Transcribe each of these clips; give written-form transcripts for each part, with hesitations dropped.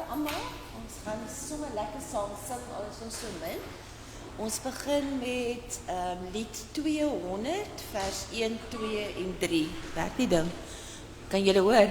allemaal. Ons gaan sommer lekker saam sing, al is ons so min. Ons begin met lied 200, vers 1, 2 en 3. Werk die ding? Kan julle hoor?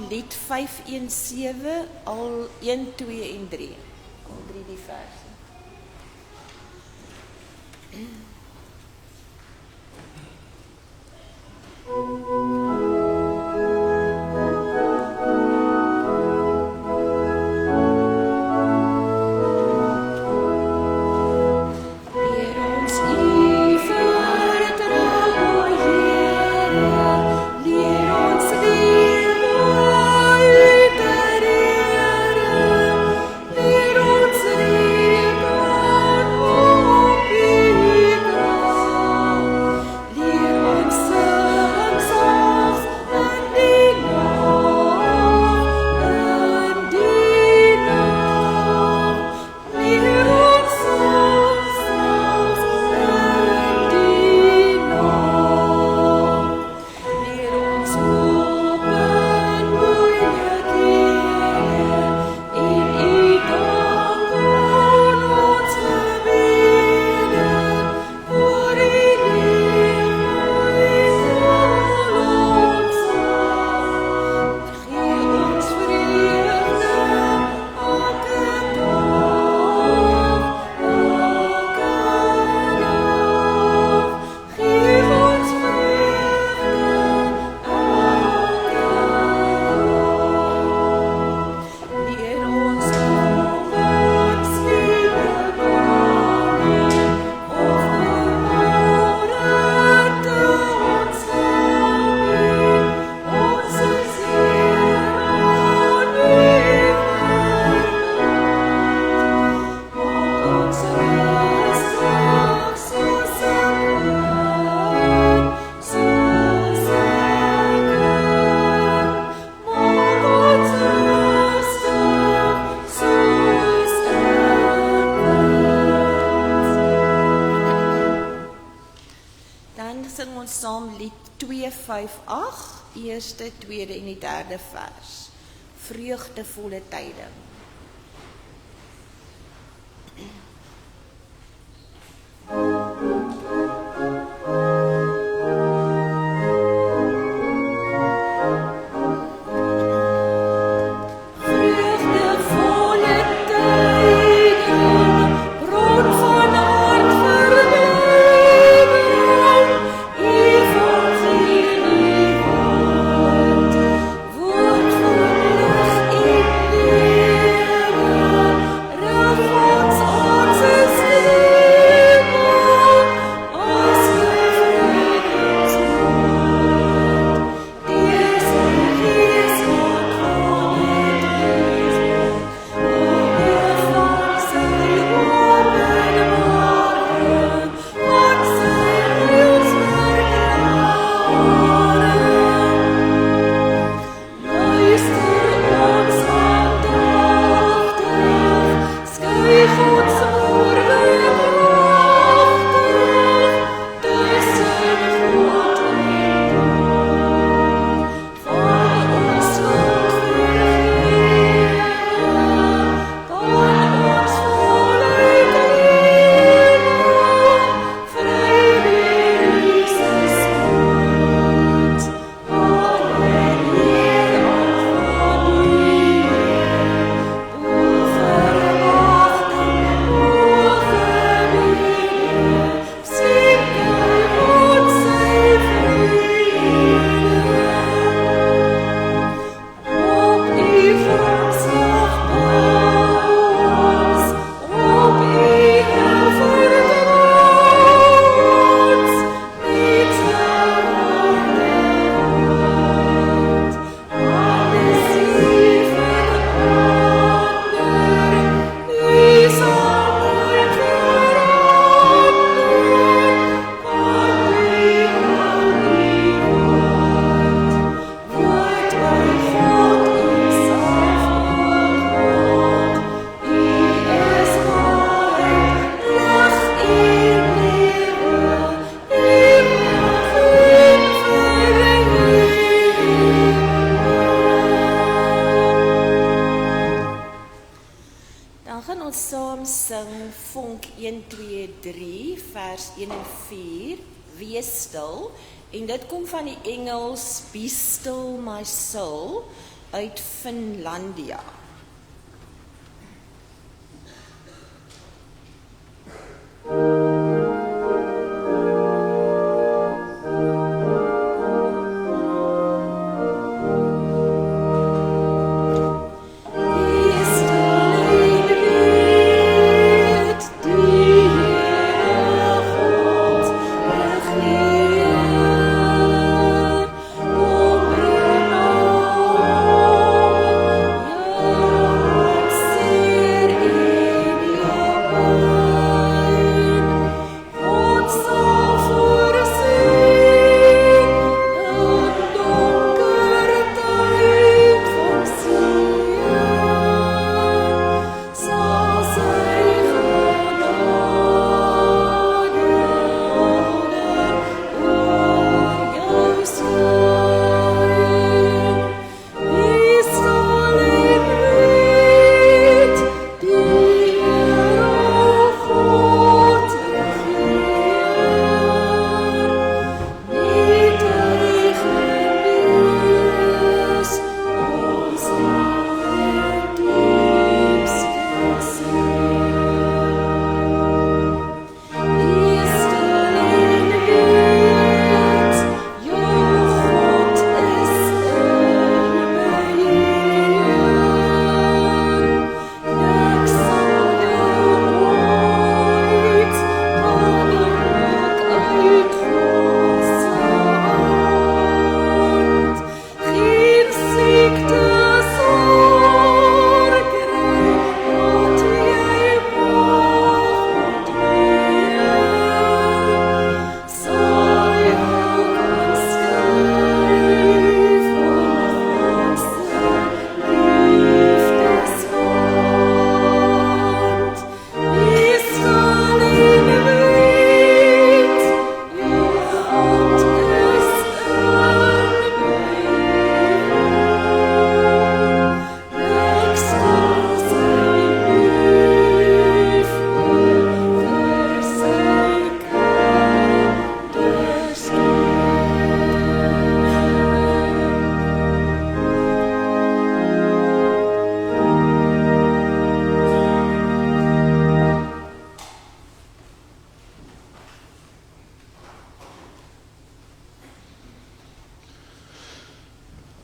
Lied 517, al 1, 2 en 3. Al 3 die verse. 5:8, eerste, tweede en die derde vers. Vreugdevolle tyding. Sing Vonk 1, 2, 3, vers 1 en 4, Wees stil, en dit kom van die Engels Be Still My Soul uit Finlandia. Oh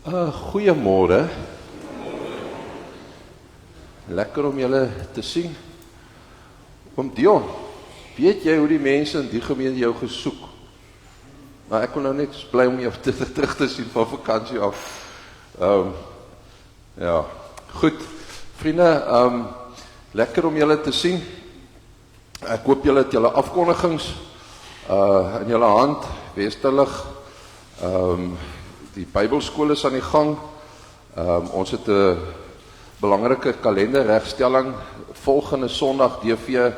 Goeiemôre. Lekker om julle te sien. Oom Dion, weet jy hoe die mense in die gemeente jou gesoek? Maar ek wil nou net bly om jou terug te sien van vakansie af. Ja, goed. Vriende, lekker om julle te sien. Ek hoop julle het julle afkondigings in julle hand, Westerlig. Die Bybelskool is aan die gang. Ons het 'n belangrike kalenderregstelling. Volgende Sondag DV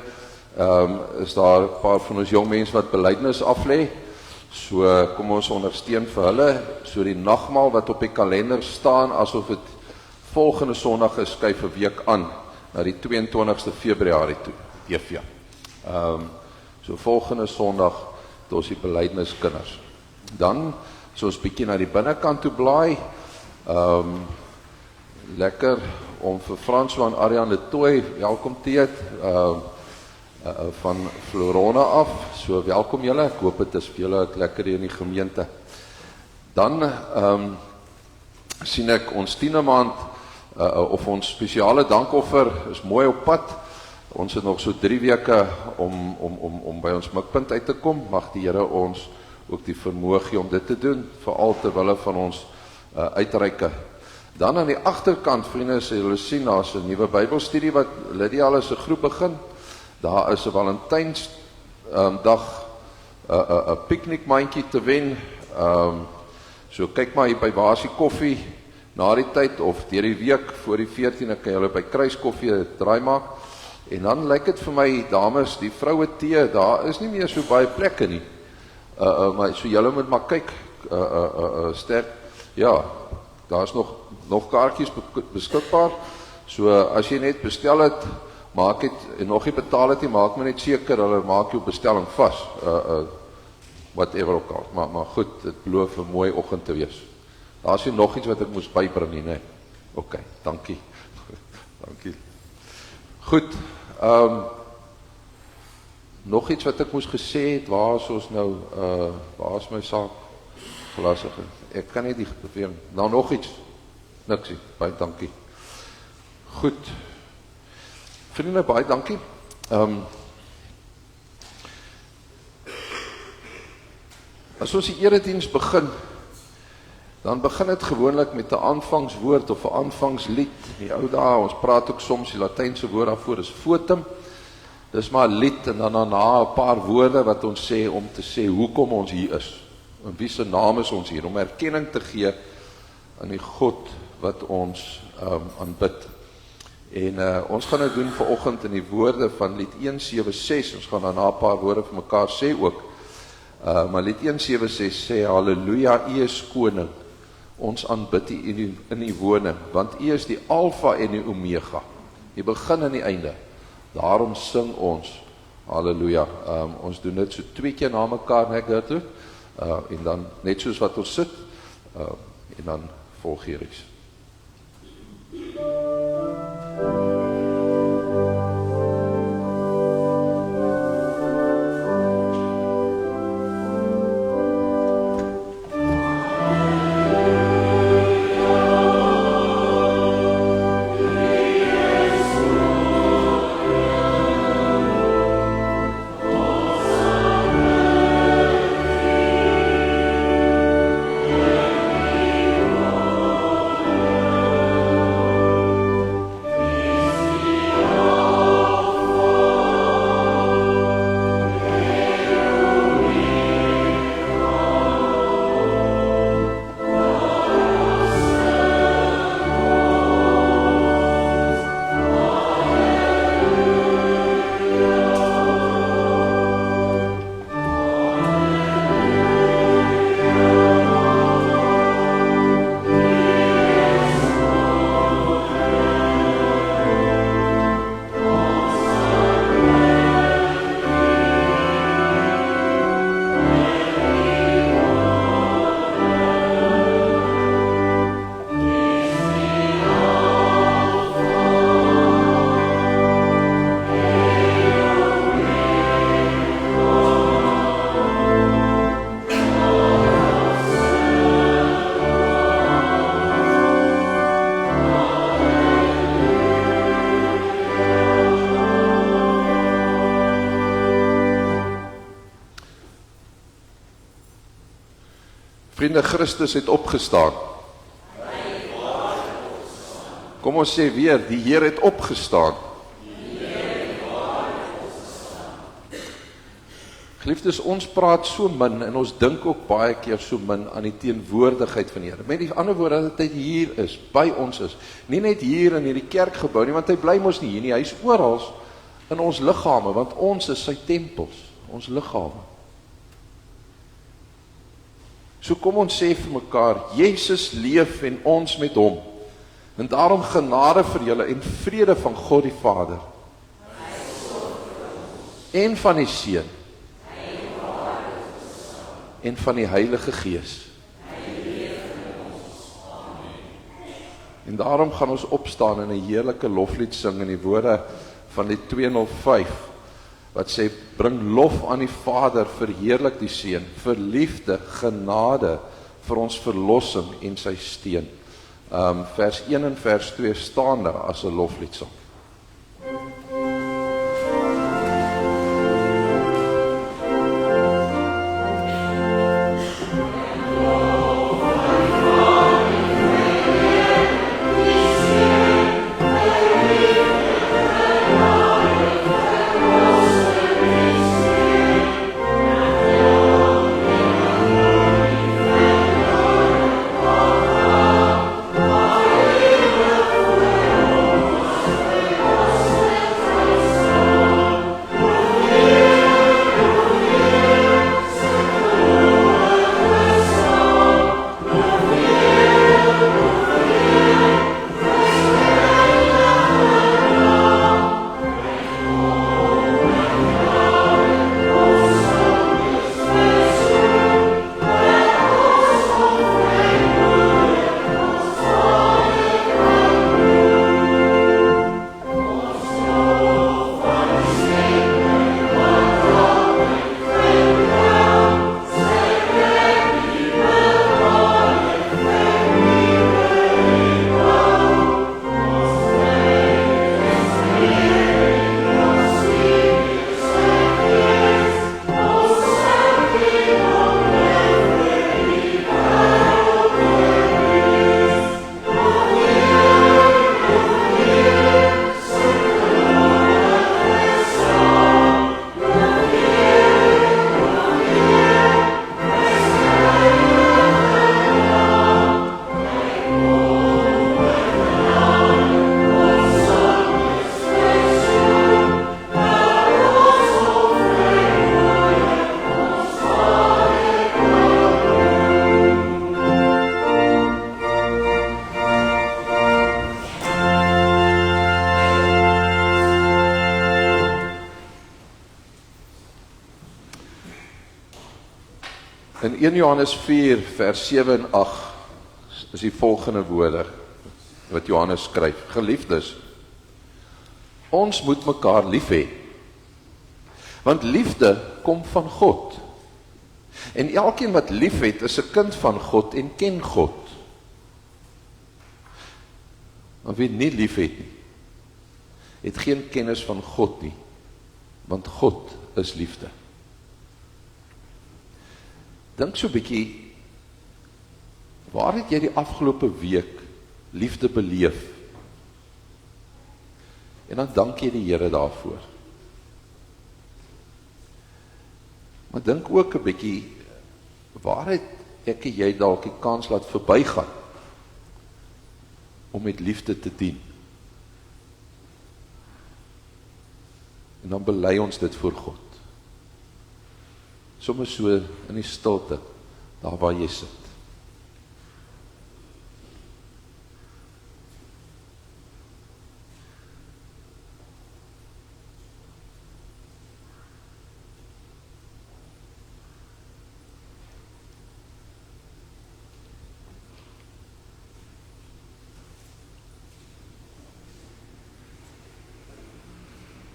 is daar 'n paar van ons jong mense wat belydenis aflê. So kom ons ondersteun vir hulle. So die nagmaal wat op die kalender staan, asof dit volgende Sondag is, skuif 'n week aan na die 22ste Februarie toe, DV. So volgende Sondag het ons die belydenniskinders. Dan so ons bietjie na die binnekant toe blaai. Lekker om vir François en Ariane de Tooy welkom te heet van Florona af. So welkom julle. Ek hoop dit is vir julle lekker hier in die gemeente. Dan sien ek ons 10de maand of ons spesiale dankoffer is mooi op pad. Ons het nog so 3 weke om by ons mikpunt uit te kom. Mag die Here ons ook die vermoë gee om dit te doen, veral terwille van ons uitreike. Dan aan die agterkant, vriende, as julle sien, daar's 'n nuwe Bybelstudie wat Lydia al as 'n groep begin. Daar is 'n Valentynsdag 'n piknikmandjie te wen. So kyk maar hier by Basie Koffie na die tyd of deur die week voor die 14de kan julle by Kruiskoffie 'n draai maak. En dan lyk dit vir my, dames, die vroue tee, daar is nie meer so baie plekke nie. Maar so julle moet maar kyk, sterk, ja, daar is nog kaartjies beskikbaar, so as jy net bestel het, maak het, en nog nie betaal het nie, maak maar net seker, hulle maak jou bestelling vas, whatever ook al, maar goed, dit beloof 'n mooi oggend te wees. Daar is hier nog iets wat ek moes bybring nie, nee? Ok, dankie. Dankie. Goed, nog iets wat ek moes gesê het, waar is ons nou, waar is my saak gelasig? Ek kan nie die gebeur, nou nog iets, niksie, baie dankie. Goed, vriende, baie dankie. As ons die erediens begin, dan begin het gewoonlik met 'n aanvangswoord of 'n aanvangslied. In die ou dae, ons praat ook soms die Latynse woord daarvoor is votum. Dis maar 'n lied en dan daarna 'n paar woorde wat ons sê om te sê hoekom ons hier is. En wie se naam is ons hier? Om erkenning te gee aan die God wat ons aanbid. En ons gaan dit doen vanoggend in die woorde van lied 176. Ons gaan daarna 'n paar woorde vir mekaar sê ook. Maar lied 176 sê Halleluja, U is koning. Ons aanbid U in U woning, want U is die Alfa en die Omega, die begin en die einde. Daarom sing ons Halleluja. Ons doen dit so 2 keer na mekaar, né, Gertrude? En dan net soos wat ons sit, en dan volg hier iets. Vriende, Christus het opgestaan. Kom ons sê weer, die Heer het opgestaan. Geliefdes, ons praat so min en ons dink ook baie keer so min aan die teenwoordigheid van die Here. Met die ander woorde, dat hy hier is, by ons is. Nie net hier in hierdie kerkgebou nie, want hy bly mos nie hier nie. Hy is oral in ons liggame, want ons is sy tempels, ons liggame. So kom ons sê vir mekaar, Jesus leef en ons met hom. En daarom genade vir julle en vrede van God die Vader. En van die Seun. En van die Heilige Gees. En daarom gaan ons opstaan en 'n heerlike loflied sing in die woorde van die 205, wat sê, bring lof aan die Vader, verheerlik die Seun, vir liefde, genade, vir ons verlossing en sy steun. Vers 1 en vers 2 staan daar as 'n loflied song. In 1 Johannes 4 vers 7 en 8 is die volgende woorde wat Johannes skryf. Geliefdes, ons moet mekaar lief hê, want liefde kom van God. En elkeen wat lief het, is 'n kind van God en ken God. Maar wie nie lief het nie, het geen kennis van God nie, want God is liefde. Dink so 'n bietjie, waar het jy die afgelope week liefde beleef? En dan dank jy die Here daarvoor. Maar dink ook 'n bietjie, waar het ek en jy dalk die kans laat verbygaan om met liefde te dien? En dan bely ons dit voor God. Soms so in die stilte, daar waar jy sit.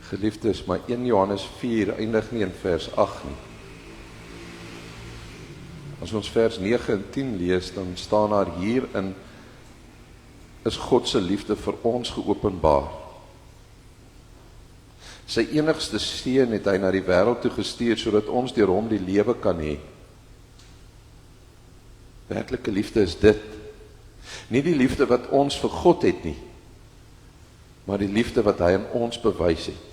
Geliefdes, maar 1 Johannes 4 eindig nie in vers 8 nie. As ons vers 9 en 10 lees, dan staan daar hierin, is God se liefde vir ons geopenbaar. Sy enigste seun het hy na die wêreld toe gestuur, sodat ons deur hom die lewe kan hê. Werklike liefde is dit. Nie die liefde wat ons vir God het nie, maar die liefde wat hy aan ons bewys het,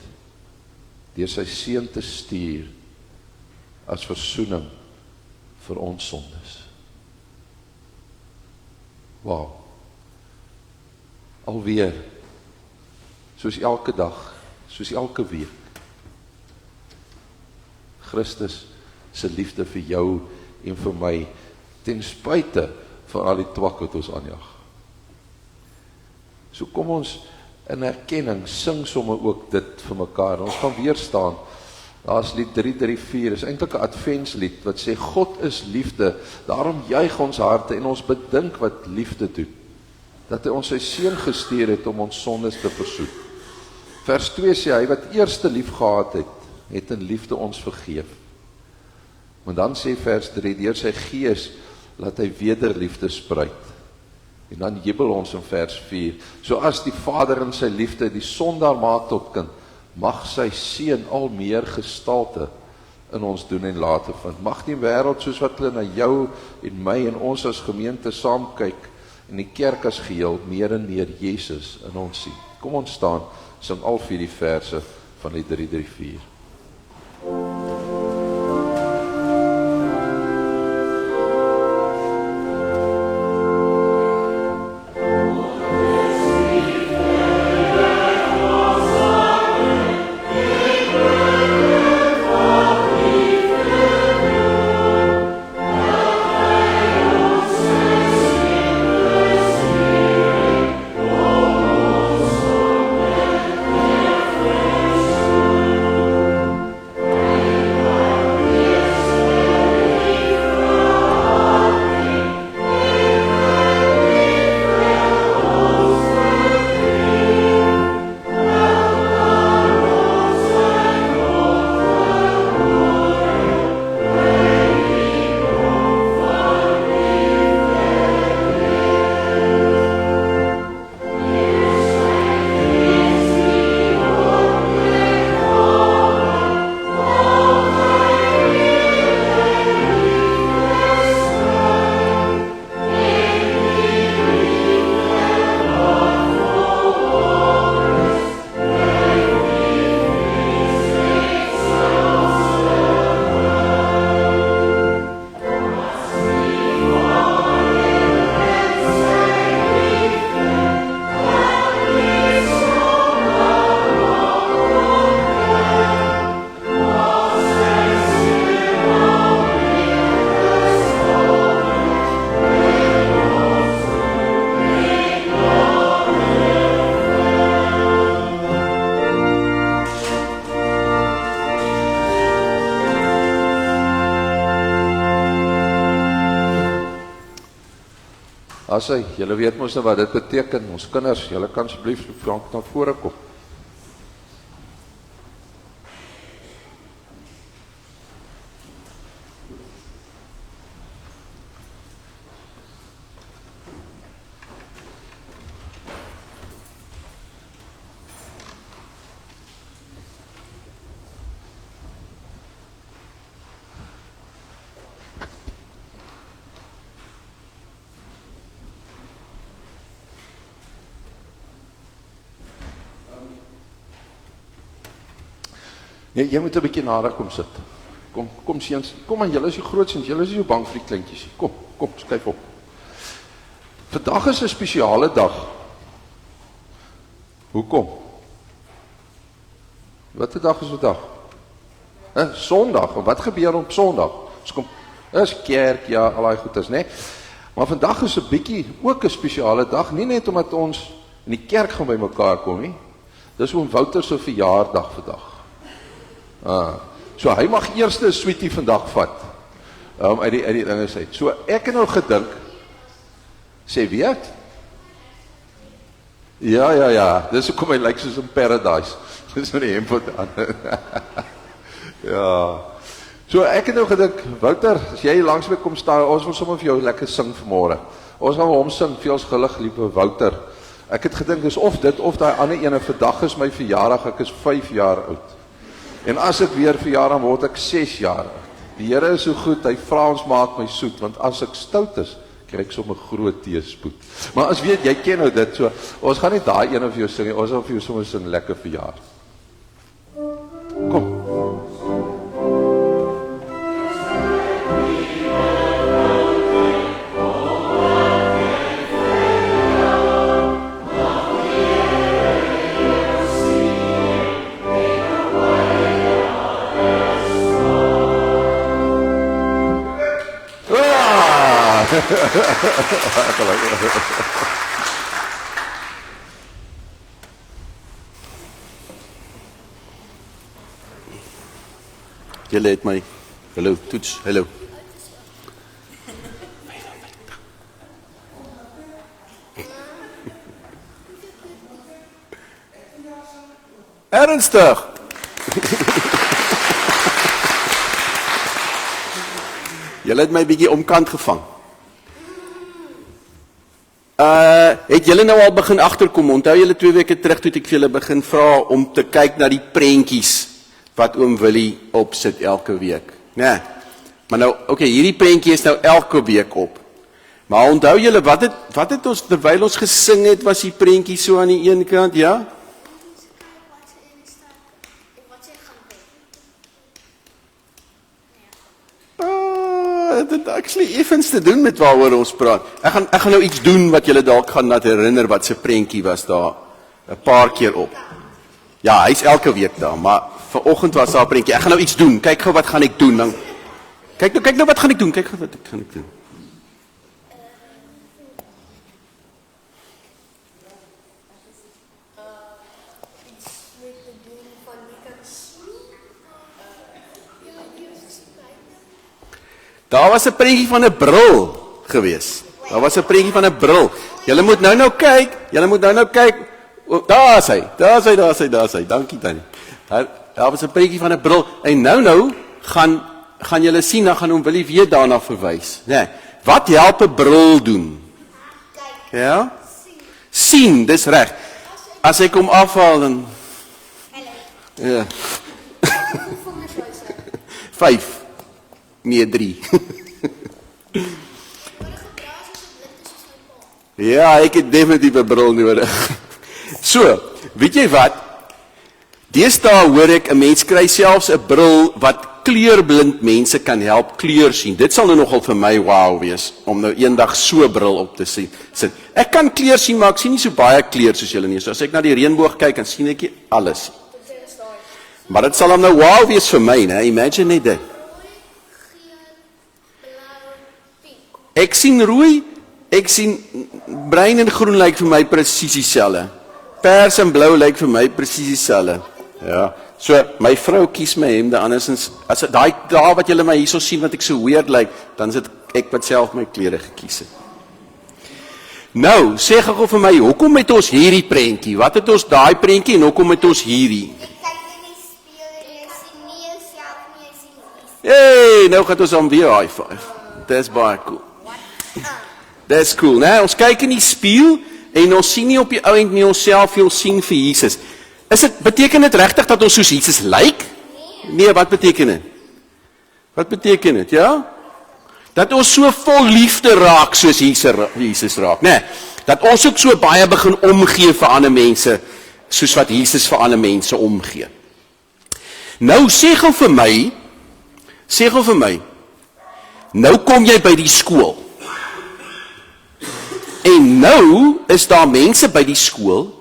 deur sy seun te stuur as versoening vir ons sondes. Wow. Alweer, soos elke dag, soos elke week, Christus se liefde vir jou en vir my, ten spyte van al die twak wat ons aanjag. So kom ons in erkenning, sing somme ook dit vir mekaar. Ons gaan weer staan. Daar is lied 334, is eintlik 'n adventslied wat sê God is liefde. Daarom juig ons harte en ons bedink wat liefde doen. Dat hy ons sy seun gestuur het om ons sondes te versoen. Vers 2 sê hy wat eerste lief gehad het in liefde ons vergeef. Maar dan sê vers 3, deur sy gees laat hy wederliefde spruit. En dan jubel ons in vers 4, soas die Vader in sy liefde die sondaar maak tot kind, mag sy seun al meer gestalte in ons doen en late vind. Mag die wêreld soos wat hulle na jou en my en ons as gemeente saam kyk, en die kerk as geheel meer en meer Jesus in ons sien. Kom ons staan, sing al 4 die verse van die 334. As hy, julle weet mos nou wat dit beteken, ons kinders, julle kan asseblief Frank na vore kom. Jy moet 'n bietjie nader kom sit. Kom seuns, kom aan, julle is die groot seuns, julle is nie so bang vir die kleintjies nie. Kom, skuif op. Vandag is 'n spesiale dag. Hoekom? Watter dag is vandag? Sondag. En wat gebeur op Sondag? Ons kom, is kerk, ja, al daai goeders, né? Maar vandag is 'n bietjie ook 'n spesiale dag, nie net omdat ons in die kerk gaan bymekaar kom nie. Dis oom Wouter se verjaardag vandag. So hy mag eers 'n sweetie vandag vat. Uit die dinge sê. So ek het nou gedink, sê weet? Ja, dis hoekom hy lyk soos in Paradise. Dis met die hemp aan. Ja. So ek het nou gedink, Wouter, as jy langs my kom staan, ons wil sommer vir jou lekker sing vanmôre. Ons gaan hom sing, veels gelig, liewe Wouter. Ek het gedink, dis of dit, of daai ander ene, vandag is my verjaardag, ek is 5 jaar oud. En as ek weer verjaar, dan word ek 6 jaar oud. Die Here is so goed, hy vra ons maak my soet, want as ek stout is, kry ek sommer groot teespoed. Maar as weet, jy ken nou dit so, ons gaan nie daai ene vir jou sing, ons gaan vir jou sommer sing lekker verjaar. Kom. Julle het my, hallo, toets, hallo. Ernstig? Julle het my bietjie omkant gevang. Het julle nou al begin agterkom? Onthou julle 2 weke terug toe ek vir julle begin vra om te kyk na die prentjies wat oom Willie opsit elke week. Nee. Maar nou, okay, hierdie prentjie is nou elke week op. Maar onthou julle wat het ons terwyl ons gesing het, was die prentjie so aan die een kant, ja? Dit het actually effens te doen met waaroor ons praat. Ek gaan nou iets doen wat julle dalk gaan laat herinner wat se prentjie was daar 'n paar keer op. Ja, hy's elke week daar, maar vanoggend was daar 'n prentjie. Ek gaan nou iets doen. Kyk gou wat gaan ek doen dan. Kyk nou wat gaan ek doen? Kyk gou wat gaan ek doen. Daar was 'n prentjie van 'n bril gewees. Daar was 'n prentjie van 'n bril. Julle moet nou kyk. Daar is hy. Dankie Tannie. Daar was 'n prentjie van 'n bril en nou gaan julle sien, dan gaan oom Willie weer daarna verwys, né? Wat help 'n bril doen? Ja? Sien, dis reg. As ek hom afhaal dan ja. 5. Nee, 3. Ja, ek het definitief 'n bril nodig. So, weet jy wat? Deesdae hoor ek 'n mens kry selfs 'n bril wat kleurblind mense kan help kleur sien. Dit sal nou nogal vir my wow wees om nou eendag so 'n bril op te sit. Ek kan kleur sien, maar ek sien nie so baie kleur soos julle nie. So as ek na die reënboog kyk, dan sien ek nie alles. Maar dit sal hom nou wow wees vir my, né? Imagine net dit. Ek sien rooi, ek sien bruin en groen lyk vir my presies dieselfde. Pers en blou lyk vir my presies dieselfde. Ja. So my vrou kies my hemde andersins as daai dae wat julle my hierso sien wat ek so weird lyk, dan sit ek wat self my klere gekies het. Nou, sê gou vir my, hoekom het ons hierdie prentjie? Wat het ons daai prentjie en hoekom het ons hierdie? Hey, nou gaan ons dan weer high five. Dis baie cool. Dis cool, né? Ons kyk in die spieël en ons sien nie op die ou end nie onsself veel sien vir Jesus. Beteken dit regtig dat ons soos Jesus lyk? Nee, wat beteken dit? Wat beteken dit, ja? Dat ons so vol liefde raak soos Jesus raak, né? Dat ons ook so baie begin omgee vir ander mense soos wat Jesus vir ander mense omgee. Nou sê gou vir my, nou kom jy by die skool. En nou is daar mense by die skool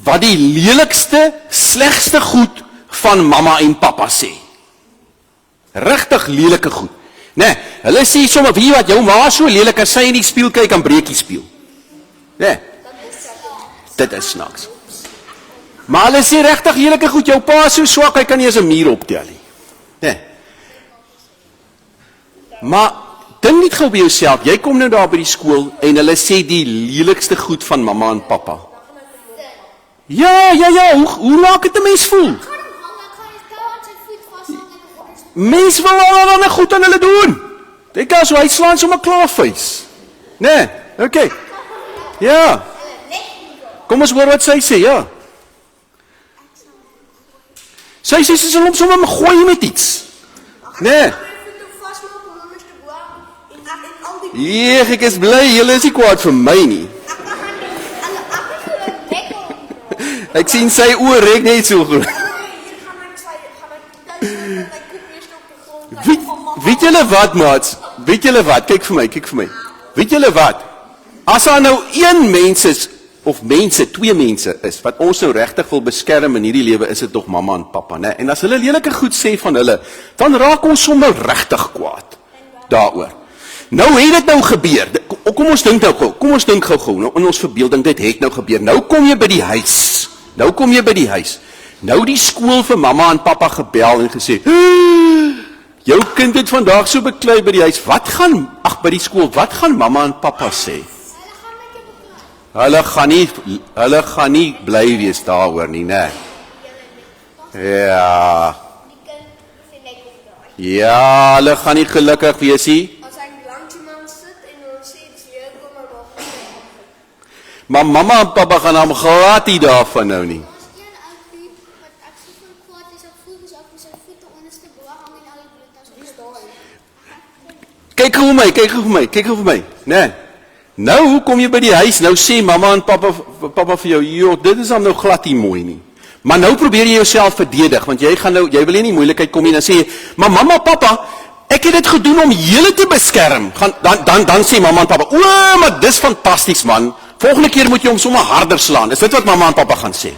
wat die lelikste, slegste goed van mamma en pappa sê. Regtig lelike goed. Nee, hulle sê sommer, weet jy wat, jou ma so lelik, as sy in die spieël kyk, dan breek die spieël. Nee, dit is snaaks. Maar hulle sê regtig lelike goed, jou pa is so swak, hy kan nie eens 'n muur optel nie. Nee. Maar dink net gou by jouself, jy kom nou daar by die skool en hulle sê die lelikste goed van mamma en pappa. Ja, hoe laat het 'n mens voel? Mens wil al goed aan hulle doen. Dink as hy slaan sommer klaar face. Nee, okay. Ja. Kom ons hoor wat sy sê, ja. Sy sê sy sal hom sommer gooi met iets. Nee. En al die Ek is bly, julle is nie kwaad vir my nie. Ek sien sy oor rek net so goed. Weet julle wat, maats? Weet julle wat? Kyk vir my. Weet julle wat? As daar nou een mens is, of twee mense is, wat ons nou regtig wil beskerm in hierdie lewe, is dit tog mamma en pappa, né? En as hulle lelike goed sê van hulle, dan raak ons sommer regtig kwaad daaroor. Nou het dit nou gebeur. Kom ons dink gou, nou in ons verbeelding, dit het nou gebeur. Nou kom jy by die huis. Nou die skool vir mamma en pappa gebel en gesê, jou kind het vandag so beklei by die huis. By die skool, wat gaan mamma en pappa sê? Hulle gaan nie bly wees daaroor nie, né? Ja, hulle gaan nie gelukkig wees nie. As ek langs iemand sit en ons sê, jy kom maar nog. Maar mamma en pappa gaan hom glad nie daarvan nou nie. As een oupie, wat ek so van kwaad is, ek voel dus op sy voete onderste boog hang en al die bloed as ons daar. Kyk gou vir my, né? Nou kom jy by die huis, nou sê mamma en pappa vir jou, joh, dit is dan nou glad nie mooi nie. Maar nou probeer jy jouself verdedig, want jy wil nie moeilikheid kom nie, dan sê jy, maar mamma, pappa, ek het dit gedoen om julle te beskerm. Dan sê mamma en pappa, maar dis fantasties man, volgende keer moet jy hom sommer harder slaan. Is dit wat mamma en pappa gaan sê?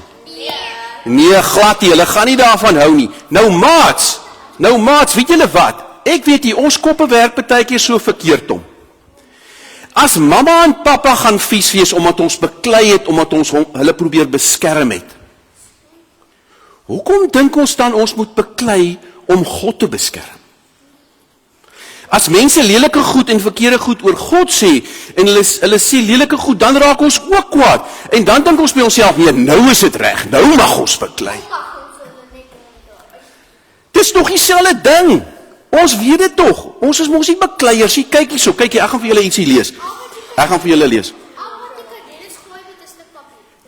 Nee, glad nie, hulle gaan nie daarvan hou nie. Nou maats, weet julle wat? Ek weet nie, ons koppe werk partykeer so verkeerd om. As mamma en pappa gaan vies wees omdat ons beklei het, omdat ons hulle probeer beskerm het, hoekom dink ons dan ons moet beklei om God te beskerm? As mense lelike goed en verkeerde goed oor God sê, en hulle sê lelike goed, dan raak ons ook kwaad. En dan dink ons by onsself, nee, nou is dit reg, nou mag ons beklei. Dis nog dieselfde ding. Ons weet dit tog. Ons is mos nie bekleiers nie. Kyk hierso, ek gaan vir julle ietsie lees.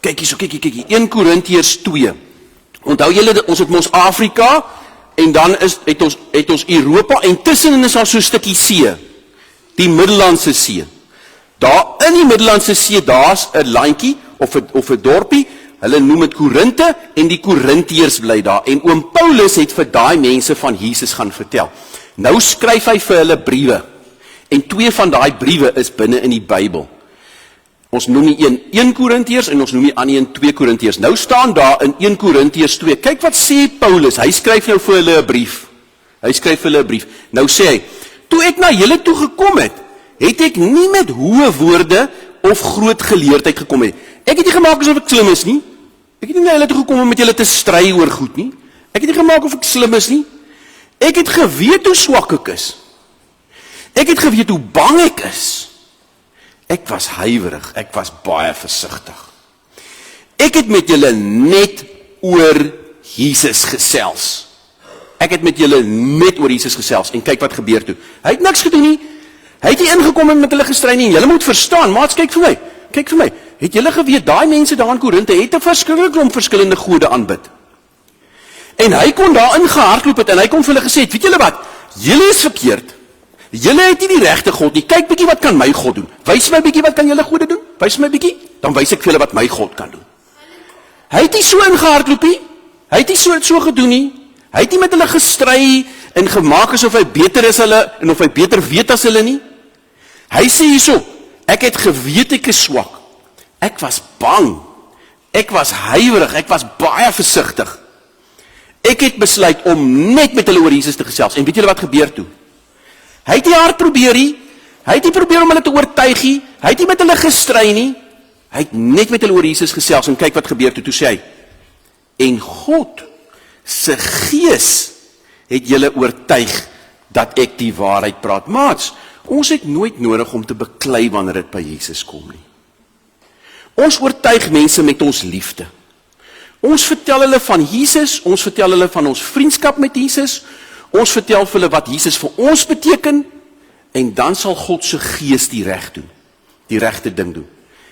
Kyk hierso, 1 Korintiërs 2. Onthou julle, ons het mos Afrika, en dan het ons Europa, en tussenin is daar so 'n stukkie see, die Middellandse See. Daar in die Middellandse See, daar's 'n landjie, of 'n dorpie, hulle noem dit Korinte, en die Korintiërs bly daar, en oom Paulus het vir daai mense van Jesus gaan vertel. Nou skryf hy vir hulle briewe, en 2 van daai briewe is binne in die Bybel. Ons noem die 1 Korintiërs en ons noem die ander 2 Korintiërs. Nou staan daar in 1 Korintiërs 2. Kyk wat sê Paulus. Hy skryf nou vir hulle 'n brief. Nou sê hy: "Toe ek na julle toe gekom het, het ek nie met hoë woorde of groot geleerdheid gekom het. Ek het nie gemaak asof ek slim is nie. Ek het nie na julle toe gekom om met julle te stry oor goed nie. Ek het nie gemaak of ek slim is nie. Ek het geweet hoe swak ek is. Ek het geweet hoe bang ek is. Ek was huiwerig, ek was baie versigtig. Ek het met julle net oor Jesus gesels. En kyk wat gebeur toe. Hy het niks gedoen nie. Hy het nie ingekom en met hulle gestry nie. En julle moet verstaan, maats, kyk vir my. Het julle geweet, daai mense daar in Korinte het 'n verskillende gode aanbid. En hy kon daar ingehardloop het en hy kon vir hulle gesê het, weet julle wat, julle is verkeerd. Julle het nie die regte God nie. Kyk bietjie wat kan my God doen. Wys my bietjie wat kan julle gode doen. Wys my bietjie, dan wys ek vir julle wat my God kan doen. Hy het nie so ingehardloop nie. Hy het nie so gedoen nie. Hy het nie met hulle gestry en gemaak asof hy beter is hulle en of hy beter weet as hulle nie. Hy sê hierso, ek het geweet ek is swak. Ek was bang. Ek was huiwerig, ek was baie versigtig. Ek het besluit om net met hulle oor Jesus te gesels. En weet julle wat gebeur toe? Hy het nie hard probeer nie. Hy het nie probeer om hulle te oortuig nie. Hy het nie met hulle gestry nie. Hy het net met hulle oor Jesus gesels en kyk wat gebeur toe. Toe sê hy: "En God se Gees het julle oortuig dat ek die waarheid praat." Maats, ons het nooit nodig om te beklei wanneer dit by Jesus kom nie. Ons oortuig mense met ons liefde. Ons vertel hulle van Jesus, ons vertel hulle van ons vriendskap met Jesus, ons vertel vir hulle wat Jesus vir ons beteken, en dan sal God se Gees die regte ding doen.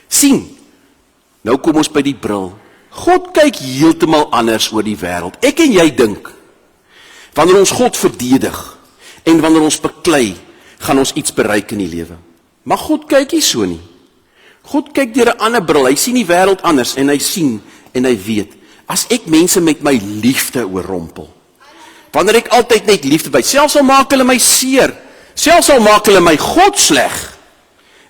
Sien, nou kom ons by die bril. God kyk heeltemal anders oor die wêreld. Ek en jy dink, wanneer ons God verdedig, en wanneer ons beklei, gaan ons iets bereik in die lewe. Maar God kyk nie so nie. God kyk deur 'n ander bril, hy sien die wêreld anders en hy sien en hy weet, as ek mense met my liefde oorrompel, wanneer ek altyd net liefde wys, selfs al maak hulle my seer, selfs al maak hulle my God sleg,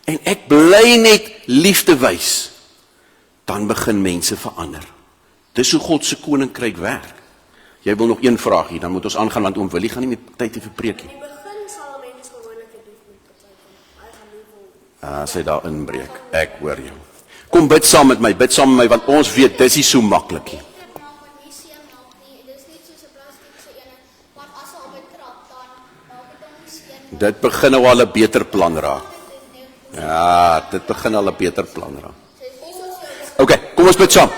en ek bly net liefde wys, dan begin mense verander. Dis hoe God se koninkryk werk. Jy wil nog een vraag hier, dan moet ons aangaan, want oom Willie gaan nie meer tyd hê vir preekie. In die begin sal mense gewoonlik dit doen met hy gaan nie wil. As hy daar inbreek, ek hoor jou. Kom bid saam met my, want ons weet, dis nie so maklik nie. Dit begin nou al 'n beter plan raak. Ja, dit begin al 'n beter plan raak. OK, kom ons bid saam.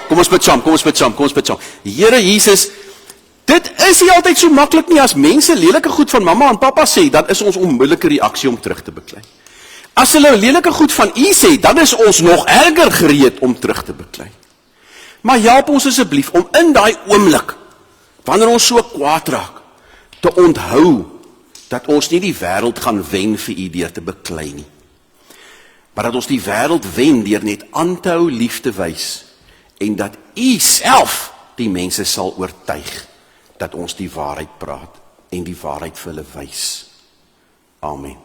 Here Jesus, dit is nie altyd so maklik nie. As mense lelike goed van mamma en pappa sê, dan is ons onmiddellike reaksie om terug te beklei. As hulle lelike goed van u sê, dan is ons nog erger gereed om terug te beklei. Maar help ons asseblief om in daai oomblik, wanneer ons so kwaad raak, te onthou dat ons nie die wêreld gaan wen vir u deur te beklei nie. Maar dat ons die wêreld wen deur net aan te hou lief te wys en dat u self die mense sal oortuig dat ons die waarheid praat en die waarheid vir hulle wys. Amen.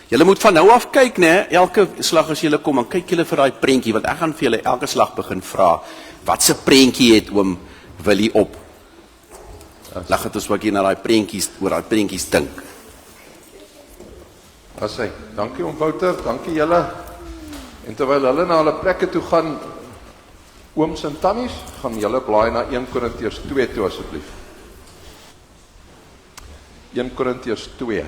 Julle moet van nou af kyk, né? Elke slag as julle kom, dan kyk julle vir daai prentjie, want ek gaan vir julle elke slag begin vra, wat se prentjie het oom Willie op? Lag het ons wat hier na daai prentjies, oor daai prentjies dink. As hy, dankie oom Wouter, dankie julle. En terwyl hulle na hulle plekke toe gaan, ooms en tannies, gaan julle blaai na 1 Korintiërs 2 toe asseblief. 1 Korintiërs 2.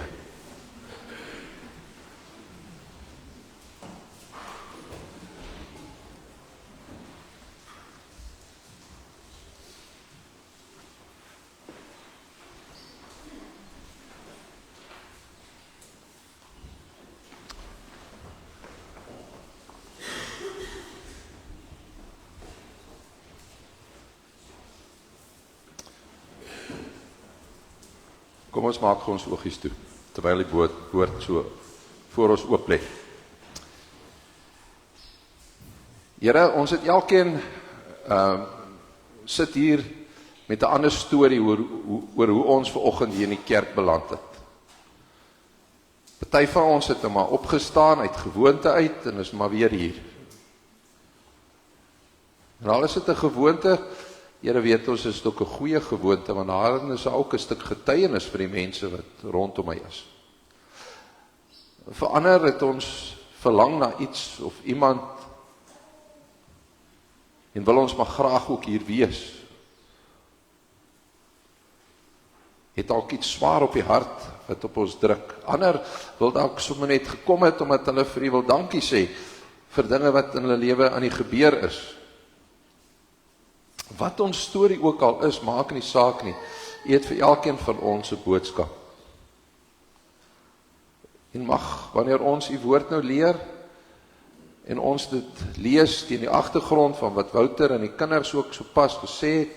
Kom ons maak ons oogies toe, terwyl die woord so voor ons oop lê. Here, ons het elkeen sit hier met 'n ander storie oor hoe ons vanoggend hier in die kerk beland het. Party van ons het maar opgestaan uit gewoonte uit en is maar weer hier. En al is dit 'n gewoonte, Here weet ons is dit ook 'n goeie gewoonte, want daarin is ook 'n stuk getuienis vir die mense wat rondom my is. Verander het ons verlang na iets of iemand en wil ons maar graag ook hier wees. Het dalk iets swaar op die hart wat op ons druk. Ander wil dalk sommer net gekom het omdat hulle vir u wil dankie sê vir dinge wat in hulle lewe aan die gebeur is. Wat ons storie ook al is, maak nie saak nie. U het vir elkeen van ons 'n boodskap. En mag, wanneer ons u woord nou leer, en ons dit lees teen die agtergrond van wat Wouter en die kinders ook so pas gesê het,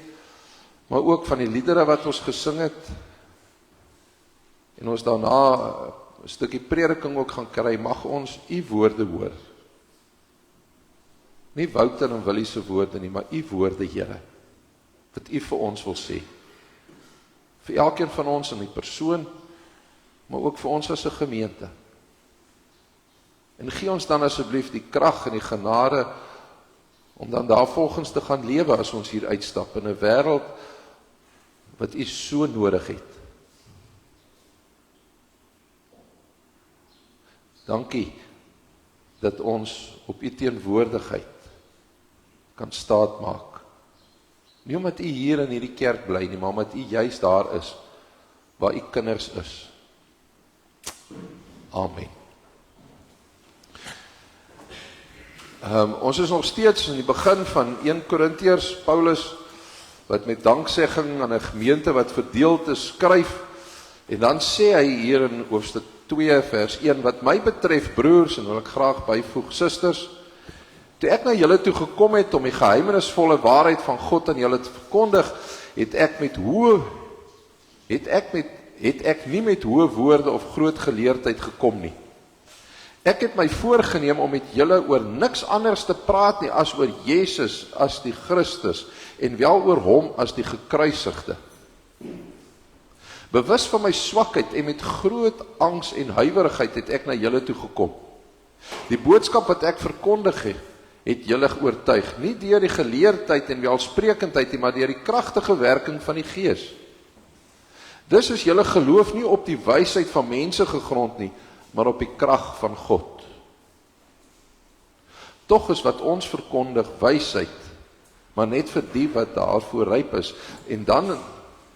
maar ook van die liedere wat ons gesing het, en ons daarna 'n stukkie prediking ook gaan kry, mag ons u woorde hoor. Nie Wouter en Willie se woorde nie, maar u woorde, Here, wat u vir ons wil sê. Vir elkeen van ons in die persoon, maar ook vir ons as 'n gemeente. En gee ons dan asseblief die krag en die genade om dan daarvolgens te gaan lewe as ons hier uitstap in 'n wêreld wat u so nodig het. Dankie dat ons op u teenwoordigheid kan staat maak. Nie omdat u hier in hierdie kerk bly nie, maar omdat u juis daar is waar u kinders is. Amen. Ons is nog steeds in die begin van 1 Korintiërs, Paulus wat met danksegging aan 'n gemeente wat verdeeld is skryf, en dan sê hy hier in hoofstuk 2 vers 1, wat my betref broers, en wil ek graag byvoeg susters, toe ek na julle toe gekom het om die geheimenisvolle waarheid van God aan julle te verkondig, het ek nie met hoë woorde of groot geleerdheid gekom nie. Ek het my voorgenem om met julle oor niks anders te praat nie as oor Jesus as die Christus en wel oor hom as die gekruisigde. Bewus van my swakheid en met groot angs en huiwerigheid het ek na julle toe gekom. Die boodskap wat ek verkondig het julle oortuig, nie deur die geleerdheid en welsprekendheid nie, maar deur die kragtige werking van die Gees. Dus is julle geloof nie op die wysheid van mense gegrond nie, maar op die krag van God. Tog is wat ons verkondig wysheid, maar net vir die wat daarvoor ryp is, en dan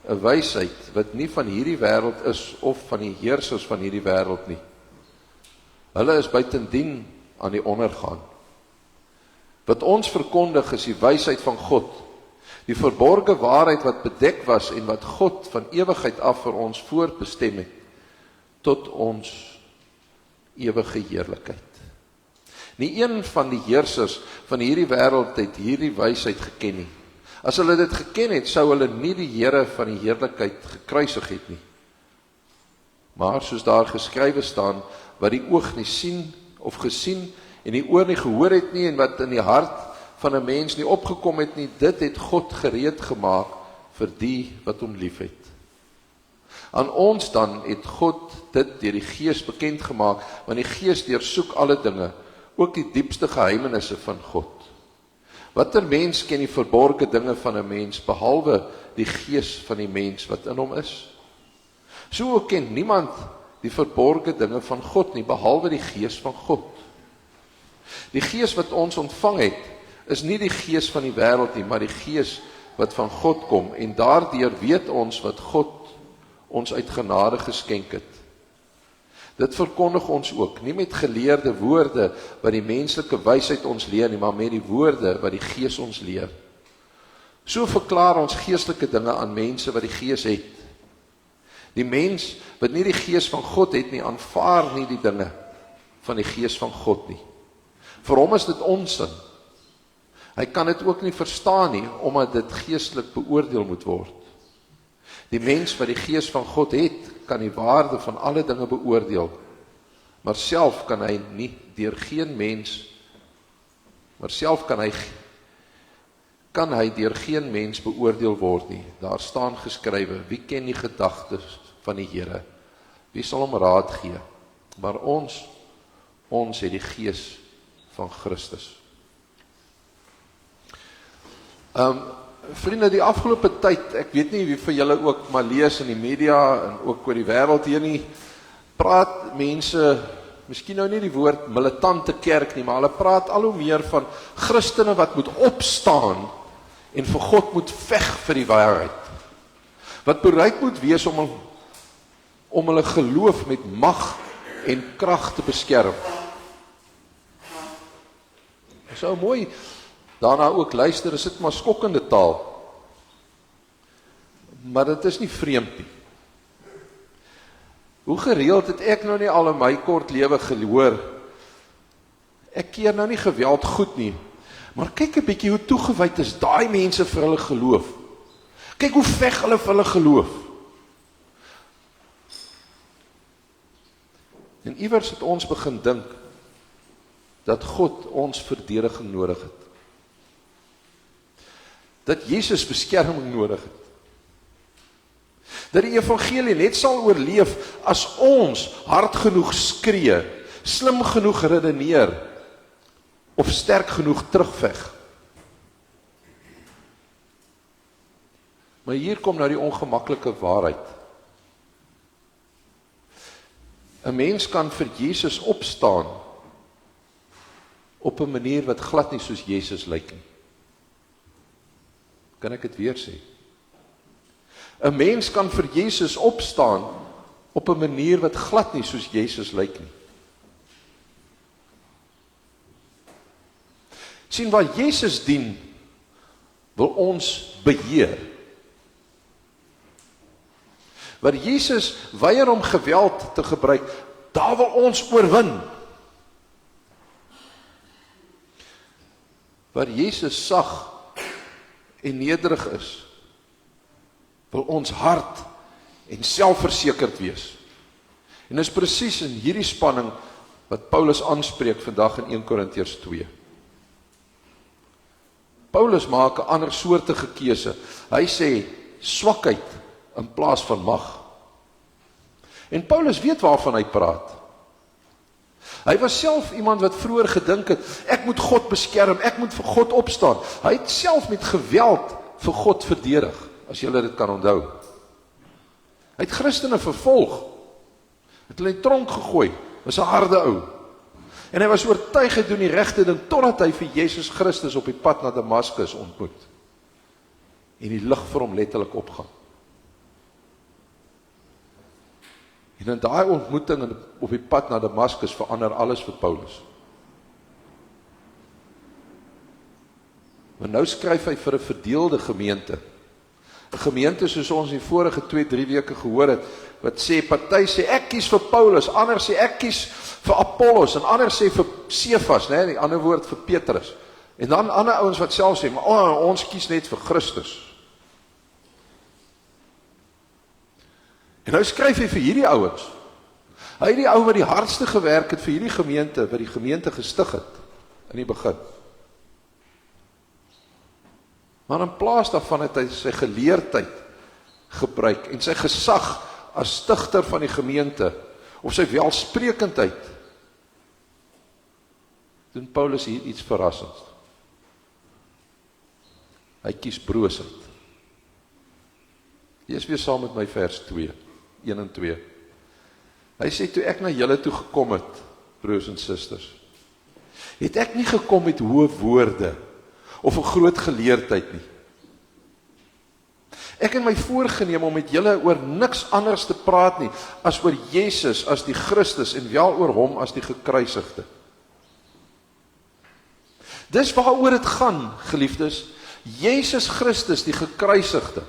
'n wysheid wat nie van hierdie wêreld is of van die heersers van hierdie wêreld nie. Hulle is buitendien aan die ondergaan. Wat ons verkondig is die wysheid van God, die verborgde waarheid wat bedek was en wat God van ewigheid af vir ons voorbestem het, tot ons ewige heerlikheid. Nie een van die heersers van hierdie wêreld het hierdie wysheid geken nie. As hulle dit geken het, sou hulle nie die Here van die heerlikheid gekruisig het nie. Maar soos daar geskrywe staan, wat die oog nie sien of gesien en die oor nie gehoor het nie en wat in die hart van 'n mens nie opgekom het nie, dit het God gereed gemaak vir die wat hom liefhet. Aan ons dan het God dit deur die Gees bekend gemaak, want die Gees deursoek alle dinge, ook die diepste geheimenisse van God. Watter mens ken die verborgde dinge van 'n mens, behalwe die Gees van die mens wat in hom is? So ook ken niemand die verborgde dinge van God nie, behalwe die Gees van God. Die Gees wat ons ontvang het, is nie die gees van die wêreld nie, maar die Gees wat van God kom, en daardeur weet ons wat God ons uit genade geskenk het. Dit verkondig ons ook, nie met geleerde woorde wat die menslike wysheid ons leer nie, maar met die woorde wat die Gees ons leer. So verklaar ons geestelike dinge aan mense wat die Gees het. Die mens wat nie die Gees van God het nie, aanvaar nie die dinge van die Gees van God nie. Vir hom is dit onsin. Hy kan dit ook nie verstaan nie, omdat dit geestelik beoordeel moet word. Die mens wat die Gees van God het, kan die waarde van alle dinge beoordeel, maar self kan hy nie deur geen mens, kan hy deur geen mens beoordeel word nie. Daar staan geskrywe, wie ken die gedagtes van die Here? Wie sal hom raad gee? Maar ons het die Gees van Christus. Vriende, die afgelope tyd, ek weet nie wie vir julle ook maar lees in die media en ook oor die wêreld hier nie, praat mense, miskien nou nie die woord militante kerk nie, maar hulle praat al hoe meer van Christene wat moet opstaan en vir God moet veg vir die waarheid. Wat bereid moet wees om hulle geloof met mag en krag te beskerm. So mooi daarna ook luister, is dit maar skokkende taal. Maar dit is nie vreemd nie. Hoe gereeld het ek nou nie al in my kort lewe gehoor, ek keer nou nie geweld goed nie, maar kyk 'n bietjie hoe toegewyd is daai mense vir hulle geloof. Kyk hoe veg hulle vir hulle geloof. En iewers het ons begin dink dat God ons verdediging nodig het. Dat Jesus beskerming nodig het. Dat die evangelie net sal oorleef as ons hard genoeg skree, slim genoeg redeneer of sterk genoeg terugveg. Maar hier kom nou die ongemaklike waarheid. 'n Mens kan vir Jesus opstaan op 'n manier wat glad nie soos Jesus lyk nie. Kan ek dit weer sê? 'n Mens kan vir Jesus opstaan op 'n manier wat glad nie soos Jesus lyk nie. Sien, waar Jesus dien, wil ons beheer. Waar Jesus weier om geweld te gebruik, daar wil ons oorwin. Waar Jesus sag en nederig is, wil ons hard en selfversekerd wees. En dis presies in hierdie spanning wat Paulus aanspreek vandag in 1 Korintiërs 2. Paulus maak 'n ander soortige keuse. Hy sê swakheid in plaas van mag. En Paulus weet waarvan hy praat. Hy was self iemand wat vroeër gedink het, ek moet God beskerm, ek moet vir God opstaan. Hy het self met geweld vir God verdedig, as julle dit kan onthou. Hy het Christene vervolg, het hulle in die tronk gegooi, was 'n harde ou. En hy was oortuig hy doen die regte ding, totdat hy vir Jesus Christus op die pad na Damaskus ontmoet. En die lig vir hom letterlik opgaan. En in daai ontmoeting op die pad na Damaskus verander alles vir Paulus. Maar nou skryf hy vir 'n verdeelde gemeente. 'n Gemeente soos ons in die vorige 2-3 weke gehoor het, wat sê, party sê ek kies vir Paulus, ander sê ek kies vir Apollos, en ander sê vir Cephas, die ander woord vir Petrus. En dan ander ouens wat self sê, maar ons kies net vir Christus. En nou skryf hy vir hierdie ouens. Hy het die ou wat die hardste gewerk het vir hierdie gemeente, wat die gemeente gestig het, in die begin. Maar in plaas daarvan het hy sy geleerdheid gebruik, en sy gesag as stigter van die gemeente, of sy welsprekendheid, doen Paulus hier iets verrassends. Hy kies broosheid. Lees weer saam met my vers 2, 1 en 2. Hy sê, toe ek na julle toe gekom het, broers en susters, het ek nie gekom met hoë woorde, of 'n groot geleerdheid nie. Ek het my voorgeneem om met julle oor niks anders te praat nie, as oor Jesus as die Christus, en wel oor hom as die gekruisigde. Dis waaroor dit gaan, geliefdes, Jesus Christus, die gekruisigde.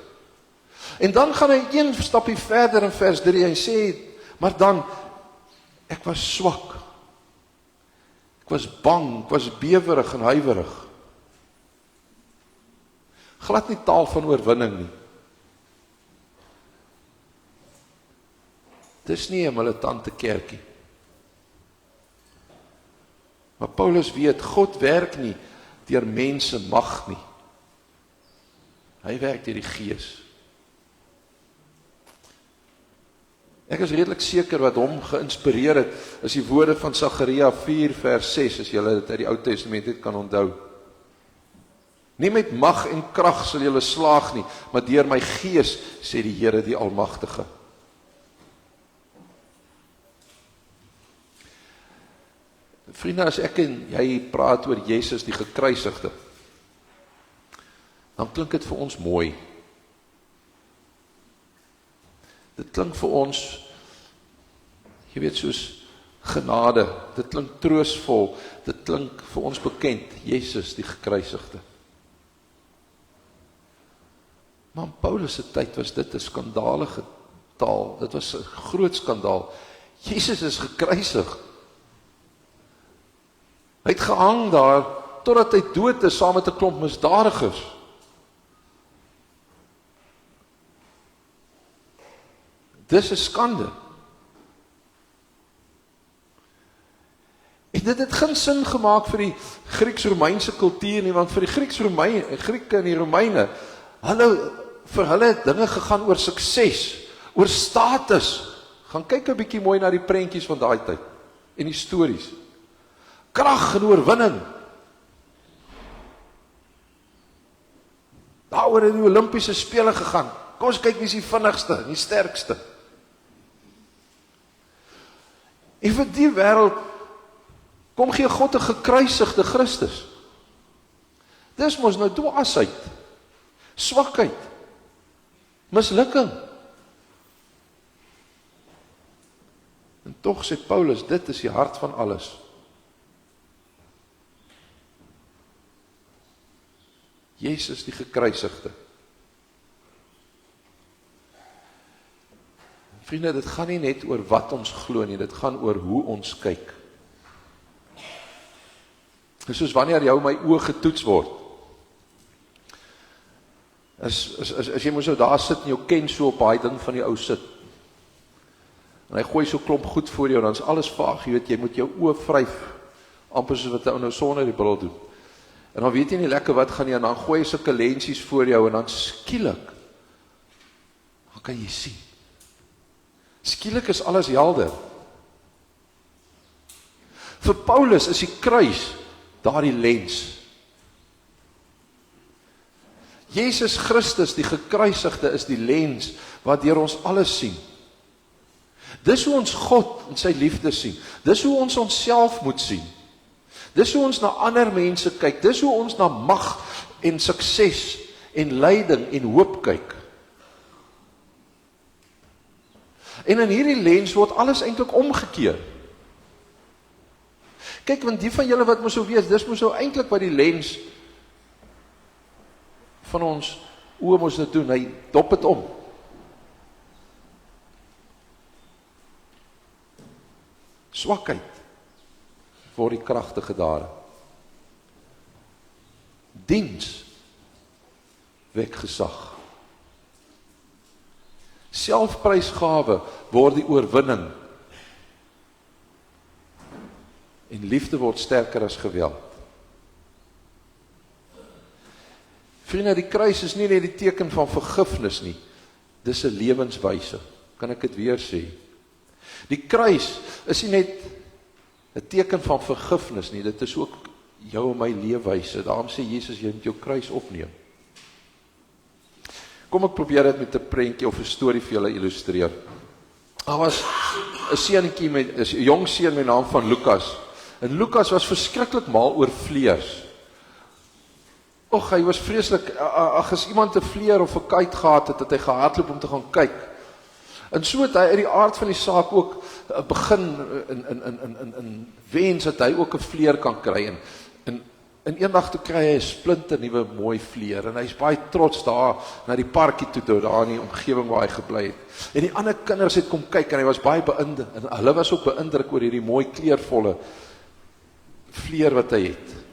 En dan gaan hy een stapie verder in vers 3, hy sê, maar dan, ek was swak, ek was bang, ek was bewerig en huiwerig. Glad nie taal van oorwinning nie. Dis nie 'n militante kerkie. Maar Paulus weet, God werk nie deur mense mag nie. Hy werk deur die Gees. Ek is redelik seker wat hom geïnspireer het, is die woorde van Sagaria 4 vers 6, as julle dit uit die Ou Testament het kan onthou. Nie met mag en krag sal julle slaag nie, maar deur my Gees, sê die Here die Almagtige. Vriende, as ek en jy praat oor Jesus die gekruisigde, dan klink dit vir ons mooi. Dit klink vir ons, jy weet, soos genade, dit klink troosvol, dit klink vir ons bekend, Jesus die gekruisigde. Maar in Paulus se tyd was dit 'n skandalige taal, dit was 'n groot skandaal. Jesus is gekruisig. Hy het gehang daar, totdat hy dood is, saam met 'n klomp misdadigers. Dis 'n skande. En dit het geen sin gemaak vir die Grieks-Romeinse kultuur nie, want vir die Grieke en die Romeine, vir hulle het dinge gegaan oor sukses, oor status. Gaan kyk 'n bietjie mooi na die prentjies van daai tyd, en die stories. Krag en oorwinning. Daaroor het die Olimpiese spele gegaan. Kom ons kyk wie is die vinnigste en die sterkste. En vir die wêreld kom gee God 'n gekruisigde Christus. Dis mos nou dwaasheid, swakheid, mislukking. En tog sê Paulus, dit is die hart van alles. Jesus die gekruisigde. Vriende, dit gaan nie net oor wat ons glo nie, dit gaan oor hoe ons kyk. Dis soos wanneer jou my oë getoets word. As jy moet so daar sit en jou ken so op daai ding van die ou sit. En hy gooi so klomp goed voor jou, dan is alles vaag, jy weet, jy moet jou oë vryf, amper soos wat hy nou sonder die bril doen. En dan weet jy nie lekker wat gaan nie, en dan gooi hy sulke lensies voor jou, en dan skielik, dan kan jy sien. Skielik is alles helder. Vir Paulus is die kruis daardie lens. Jesus Christus, die gekruisigde, is die lens wat deur ons alles sien. Dis hoe ons God en sy liefde sien. Dis hoe ons onsself moet sien. Dis hoe ons na ander mense kyk. Dis hoe ons na mag en sukses en lyding en hoop kyk. En in hierdie lens word alles eintlik omgekeer. Kyk, want die van julle wat moet sou weet, dis moet sou eintlik wat die lens van ons oë moet dit doen, hy dop het om. Swakheid word die kragtige dade. Diens wek gesag. Selfprysgawe word die oorwinning. En liefde word sterker as geweld. Vriende, die kruis is nie net die teken van vergifnis nie. Dis 'n lewenswyse. Kan ek dit weer sê? Die kruis is nie net 'n teken van vergifnis nie, dit is ook jou en my leefwyse. Daarom sê Jesus, jy moet jou kruis opneem. Kom ek probeer dit met 'n prentjie of 'n storie vir julle illustreer. Daar was 'n seentjie met 'n jong seun met die naam van Lukas. En Lukas was verskriklik mal oor vleers. Och, hy was vreeslik, as iemand 'n vleer of 'n kuit gehad het, het hy gehardloop om te gaan kyk. En so het hy uit die aard van die saak ook begin in wens dat hy ook 'n vleer kan kry. En eendag toe kry hy 'n splinter nuwe mooi vleer en hy's baie trots daar na die parkie toe daar in die omgewing waar hy gebly het. En die ander kinders het kom kyk en hy was baie beïndruk en hulle was ook beïndruk oor hierdie mooi kleurvolle vleer wat hy het.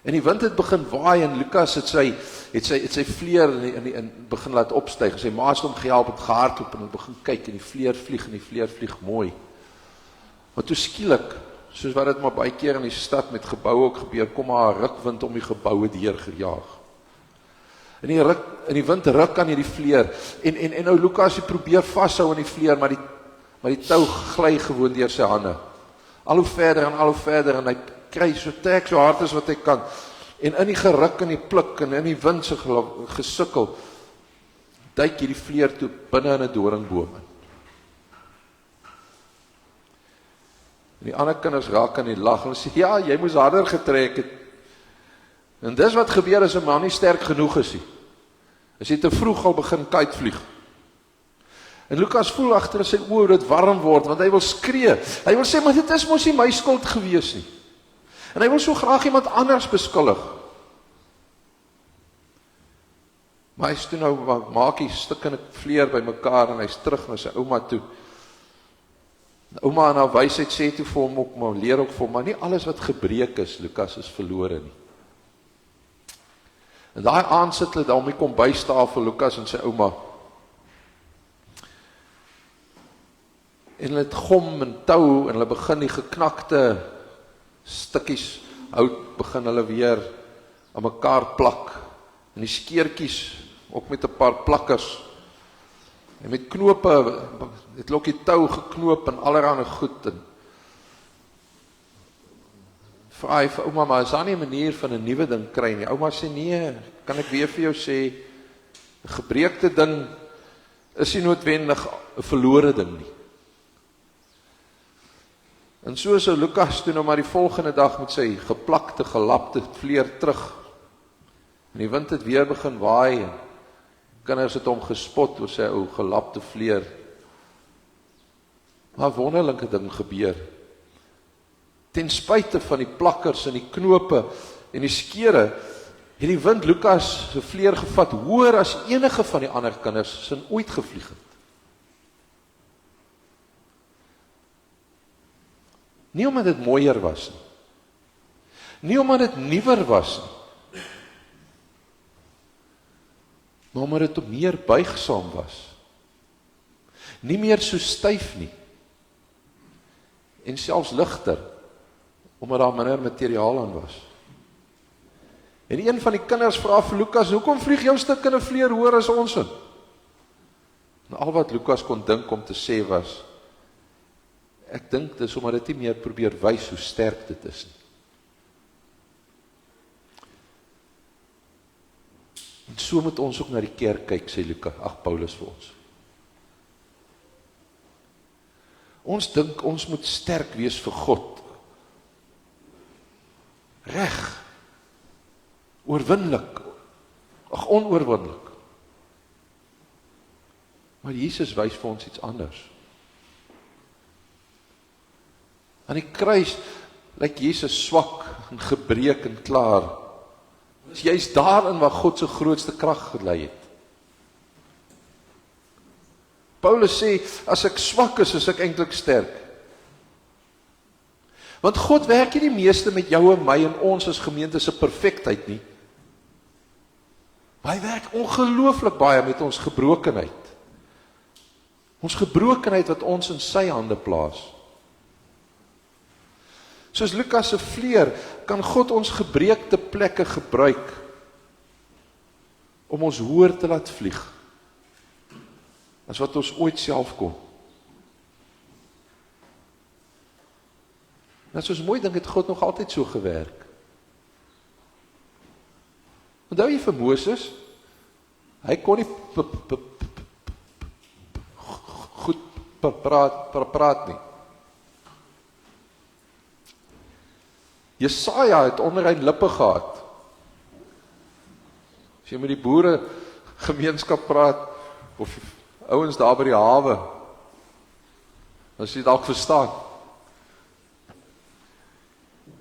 En die wind het begin waai en Lukas het sy vleer in begin laat opstyg. En sy ma het hom gehelp, het gehardloop en het begin kyk en die vleer vlieg mooi. Maar toe skielik, soos wat dit maar baie keer in die stad met geboue ook gebeur, kom maar 'n rukwind om die geboue deurgejaag. En die wind ruk aan hierdie vleer en nou Lukas het probeer vashou aan die vleer, maar die tou gly gewoon deur sy hande. Al hoe verder en hy kry trek so hard as wat hy kan. En in die geruk en die pluk en in die wind se gesukkel, duik hierdie vleer toe binne in 'n doringboom in. En die ander kinders raak aan die lag en sê, ja, jy moes harder getrek het. En dis wat gebeur as 'n man nie sterk genoeg is nie. As jy te vroeg al begin kuitvlieg. En Lukas voel agter sy oë dit warm word, want hy wil skree. Hy wil sê, maar dit is mos nie my skuld gewees nie. En hy wil so graag iemand anders beskuldig. Maar hy's toe nou, maak hy stukkende vleer by mekaar en hy's terug na sy ouma toe. Ouma in haar wysheid sê toe vir hom ook, maar leer ook vir hom, maar nie alles wat gebreek is, Lukas, is verlore nie. En daai aand sit hulle daar om die kombuistafel, Lukas en sy ouma. En hulle het gom en tou en hulle begin die geknakte stukkies hout begin hulle weer aan mekaar plak. En die skeertjies ook met 'n paar plakkers. En met knope het hulle ook die tou geknoop en allerlei goed. En vra hy vir ouma, maar is daar nie 'n manier van 'n nuwe ding kry nie? Ouma sê nee, kan ek weer vir jou sê, 'n gebreekte ding is nie noodwendig 'n verlore ding nie. En so sou Lukas toe nou maar die volgende dag met sy geplakte, gelapte vleer terug. En die wind het weer begin waai en kinders het hom gespot oor sy ou gelapte vleer. Maar wonderlike ding gebeur. Ten spyte van die plakkers en die knope en die skere, het die wind Lukas se vleer gevat hoër as enige van die ander kinders sin ooit gevlieg het. Nie omdat dit mooier was nie. Nie omdat dit nuwer was nie. maar omdat dit op meer buigsaam was. Nie meer so styf nie. En selfs ligter, omdat daar minder materiaal aan was. En een van die kinders vra vir Lukas, hoekom vlieg jou stuk in 'n vleer hoër as ons in? En al wat Lukas kon dink om te sê was, ek dink dis omdat dit nie meer probeer wys hoe sterk dit is nie. En so moet ons ook na die kerk kyk, sê Paulus vir ons. Ons dink ons moet sterk wees vir God. Reg. Oorwinnelik. Onoorwinnelik. Maar Jesus wys vir ons iets anders. Aan die kruis lyk Jesus swak en gebreek en klaar. Dis juist daarin waar God se grootste krag gelê het. Paulus sê, as ek swak is ek eintlik sterk. Want God werk nie die meeste met jou en my en ons as gemeente se perfektheid nie. Maar hy werk ongelooflik baie met ons gebrokenheid. Ons gebrokenheid wat ons in sy hande plaas. Soos Lukas se vleer, kan God ons gebreekte plekke gebruik om ons hoër te laat vlieg, as wat ons ooit self kon. En soos mooi dink, het God nog altyd so gewerk. Onthou jy vir Moses? Hy kon nie goed praat nie. Jesaja het onrein lippe gehad. As jy met die boere gemeenskap praat, of ouens daar by die hawe, dan sê jy dalk verstaan.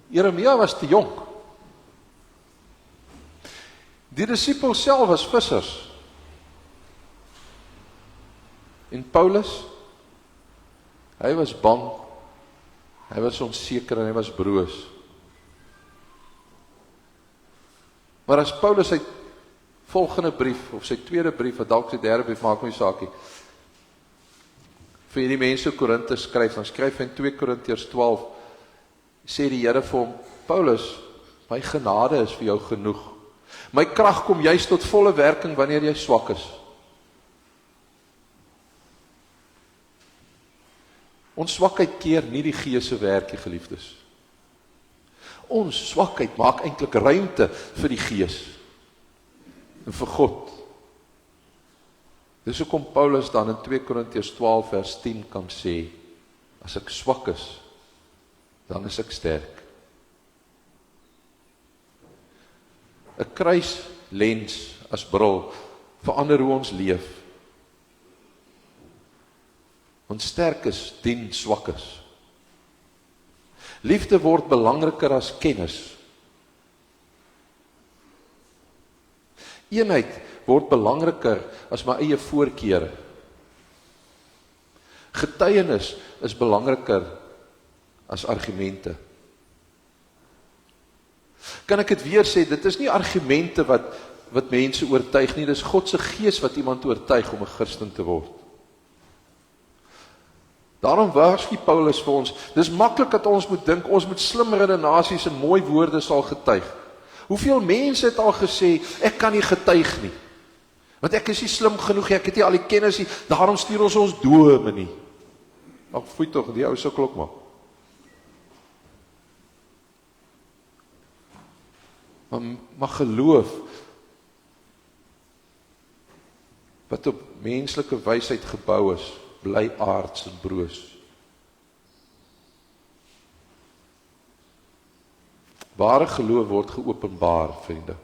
Jeremia was te jonk. Die disippels self was vissers. En Paulus, hy was bang, hy was onseker en hy was broos. Maar as Paulus sy volgende brief, of sy tweede brief, wat dalk sy derde brief, maak my saakie, vir die mense Korinthe skryf, dan skryf hy in 2 Korintiërs 12, sê die Here vir hom, Paulus, my genade is vir jou genoeg. My krag kom juist tot volle werking wanneer jy swak is. Ons swakheid keer nie die Gees se werk, die geliefdes. Ons swakheid maak eintlik ruimte vir die Gees en vir God. Dis hoekom Paulus dan in 2 Korintiërs 12 vers 10 kan sê, as ek swak is, dan is ek sterk. 'n kruislens as bril verander hoe ons leef. Want sterk is dien swak is. Liefde word belangriker as kennis. Eenheid word belangriker as my eie voorkeure. Getuienis is belangriker as argumente. Kan ek dit weer sê, dit is nie argumente wat mense oortuig nie, dis God se Gees wat iemand oortuig om 'n Christen te word. Daarom waarsku Paulus vir ons, dis maklik dat ons moet dink, ons moet slim redenasies en mooi woorde sal getuig. Hoeveel mense het al gesê, ek kan nie getuig nie, want ek is nie slim genoeg, ek het nie al die kennis nie, daarom stuur ons dome nie. Ag, foei tog, die ou sukkel ook maar. Maar geloof, wat op menslike wysheid gebou is, bly aards en broos. Ware geloof word geopenbaar, vriende.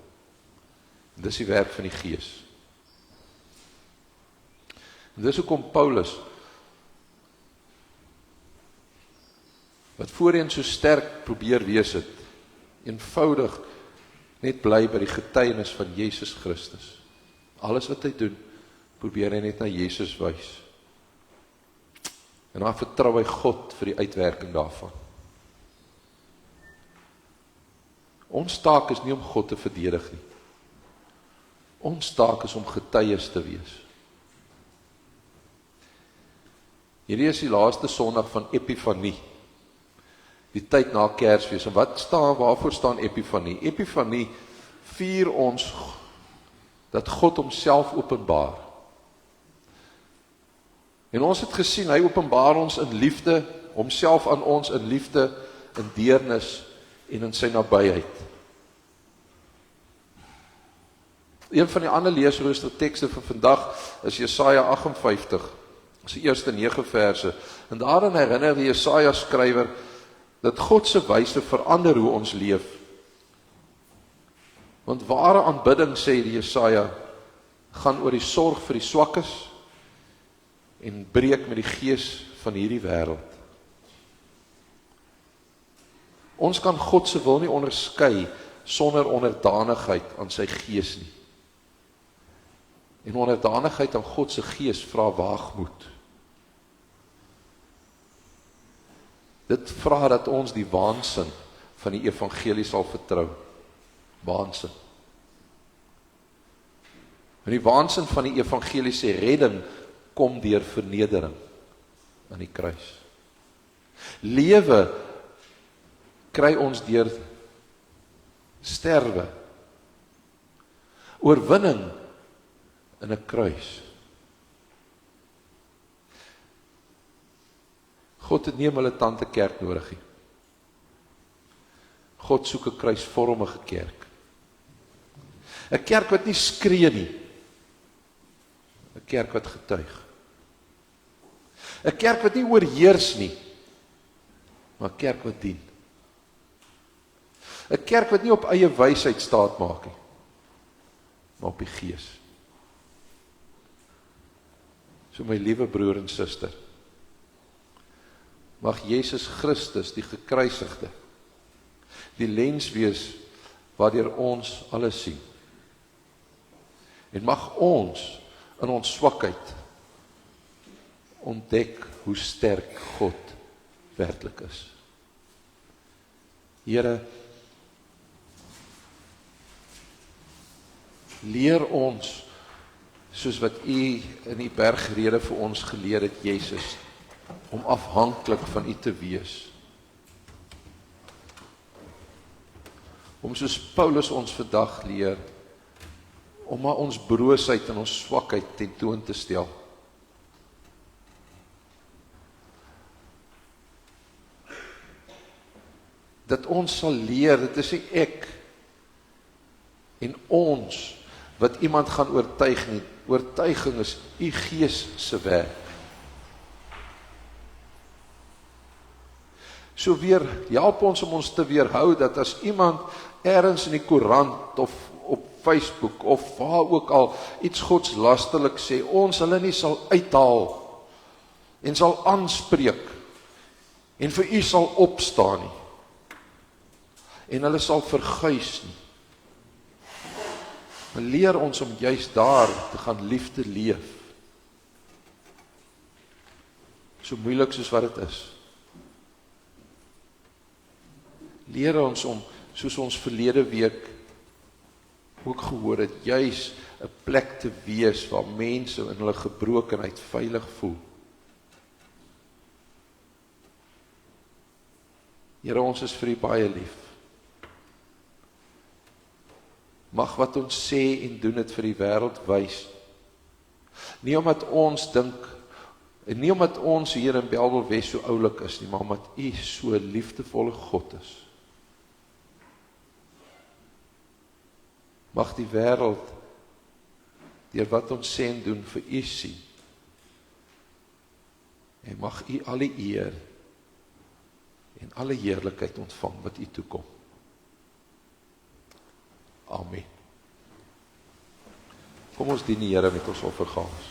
Dis die werk van die Gees. En dis hoekom Paulus, wat voorheen so sterk probeer wees het, eenvoudig net bly by die getuienis van Jesus Christus. Alles wat hy doen, probeer hy net na Jesus wys. En dan vertrou hy God vir die uitwerking daarvan. Ons taak is nie om God te verdedig nie. Ons taak is om getuies te wees. Hierdie is die laaste Sondag van Epifanie, die tyd na Kersfees. En waarvoor staan Epifanie? Epifanie vier ons dat God homself openbaar. En ons het gesien, hy openbaar ons in liefde, homself aan ons in liefde, in deernis en in sy nabyheid. Een van die ander leesroostertekste vir vandag is Jesaja 58, is die eerste 9 verse. En daarin herinner die Jesaja skrywer dat God se wyse verander hoe ons leef. Want ware aanbidding, sê die Jesaja, gaan oor die sorg vir die swakkes en breek met die gees van hierdie wêreld. Ons kan God se wil nie onderskei sonder onderdanigheid aan sy gees nie. En onderdanigheid aan God se gees vra waagmoed. Dit vra dat ons die waansin van die evangelie sal vertrou. Waansin. En die waansin van die evangelie sê redding kom deur vernedering aan die kruis. Lewe kry ons deur sterwe. Oorwinning in 'n kruis. God het nie 'n militante kerk nodig nie. God soek 'n kruisvormige kerk. 'n kerk wat nie skree nie. 'n kerk wat getuig. 'n kerk wat nie oorheers nie, maar 'n kerk wat dien. 'n kerk wat nie op eie wysheid staat maak nie, maar op die gees. So my liewe broer en suster, mag Jesus Christus, die gekruisigde, die lens wees waardeur ons alles sien. En mag ons in ons swakheid ontdek hoe sterk God werklik is. Here, leer ons, soos wat U in die bergrede vir ons geleer het, Jesus, om afhanklik van U te wees. Om soos Paulus ons vandag leer, om maar ons broosheid en ons swakheid tentoon te stel. Dat ons sal leer, dit is nie ek en ons wat iemand gaan oortuig nie. Oortuiging is U Gees se werk. So weer, help ons om ons te weerhou dat as iemand ergens in die koerant of op Facebook of waar ook al iets godslasterlik sê, ons hulle nie sal uithaal en sal aanspreek en vir U sal opstaan nie. En hulle sal verguis nie. Maar leer ons om juist daar te gaan liefde leef. So moeilik soos wat dit is. Leer ons om, soos ons verlede week ook gehoor het, juis 'n plek te wees waar mense in hulle gebrokenheid veilig voel. Here, ons is vir U baie lief. Mag wat ons sê en doen dit vir die wêreld wys. Nie omdat ons dink, en nie omdat ons hier in Bellville so oulik is nie, maar omdat U so liefdevolle God is. Mag die wêreld, deur wat ons sê en doen, vir U sien. En mag U alle eer en alle heerlikheid ontvang wat U toekom. Amen. Kom ons dien die Here met ons offergawe.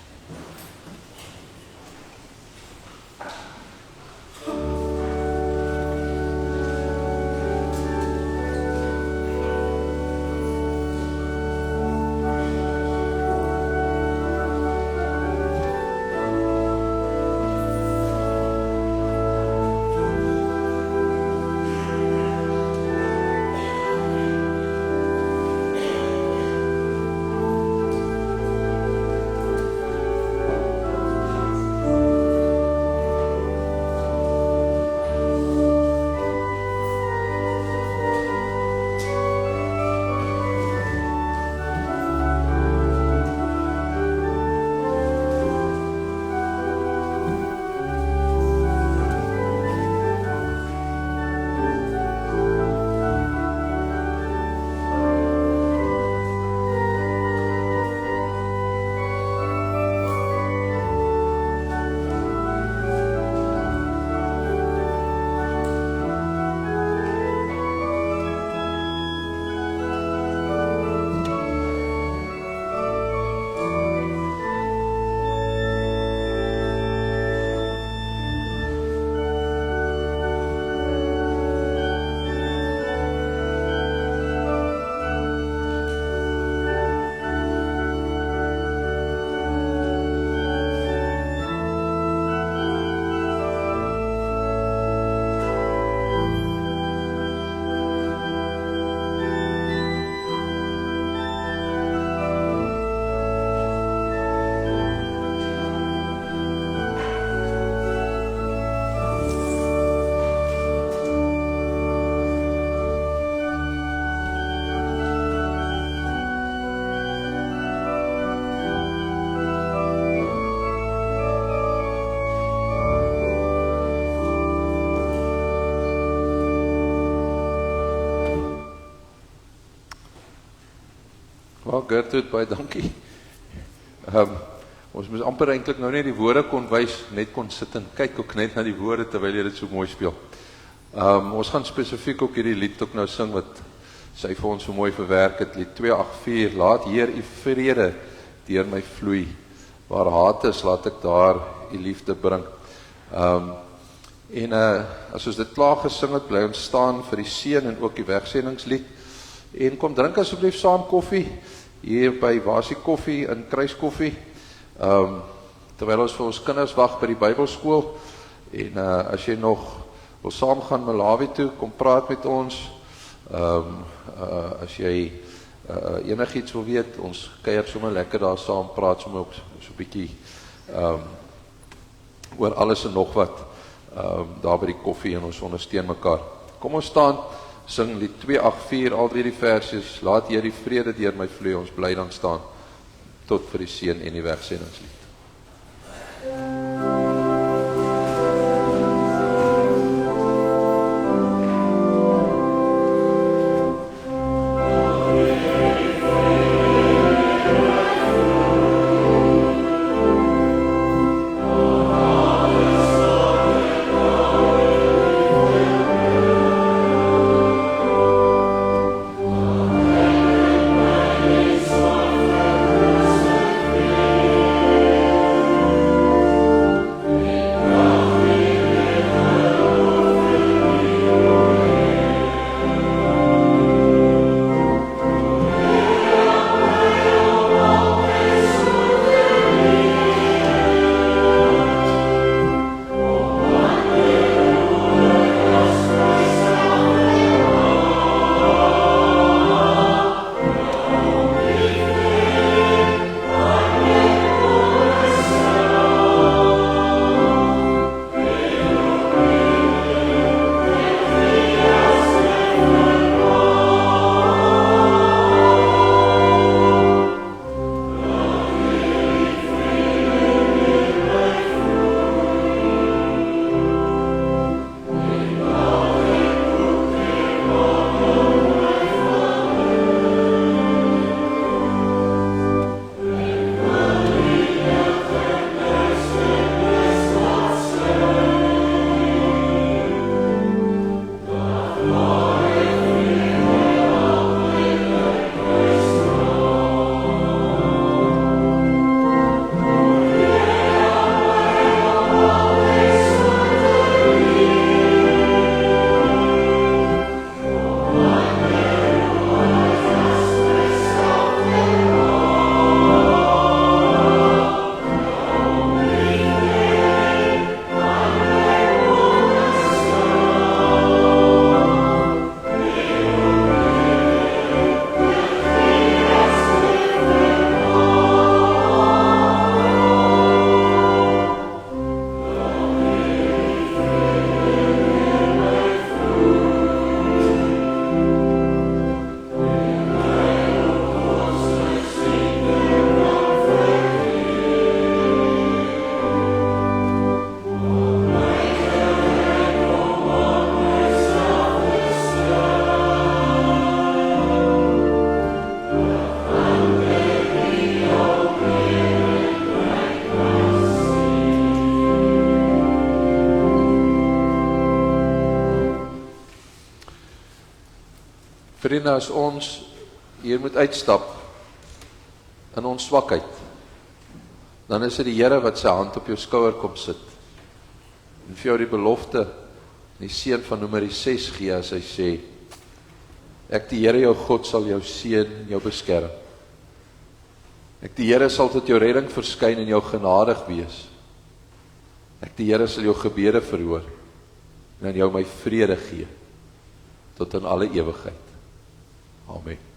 Gertrude, baie dankie. Ons moes amper eintlik nou net die woorde kon wys, net kon sit en kyk ook net na die woorde terwyl jy dit so mooi speel. Ons gaan spesifiek ook hierdie lied ook nou sing wat sy vir ons so mooi verwerk het, lied 284, laat Heer u vrede deur my vloei, waar haat is, laat ek daar u liefde bring. As ons dit klaar gesing het, bly ons staan vir die seën en ook die wegsendingslied, en kom drink asseblief saam koffie, hier by Wasie Koffie in Kruiskoffie, terwyl ons vir ons kinders wag by die Bybelskool, en as jy nog wil saam gaan Malawi toe, kom praat met ons, as jy enigiets wil weet, ons kuier sommer lekker daar saam, praat sommer op so 'n bietjie oor alles en nog wat, daar by die koffie, en ons ondersteun mekaar. Kom ons staan, sing lied 284, al die versies, laat Heer die vrede deur my vloei, ons bly dan staan, tot vir die seën en die wegsendingslied. Vriende, as ons hier moet uitstap in ons swakheid, dan is dit die Here wat sy hand op jou skouer kom sit en vir jou die belofte in die seën van Numeri 6 gee, as hy sê, ek die Here jou God sal jou seën en jou beskerm. Ek die Here sal tot jou redding verskyn en jou genadig wees. Ek die Here sal jou gebede verhoor en aan jou my vrede gee tot in alle ewigheid. Amen. Oh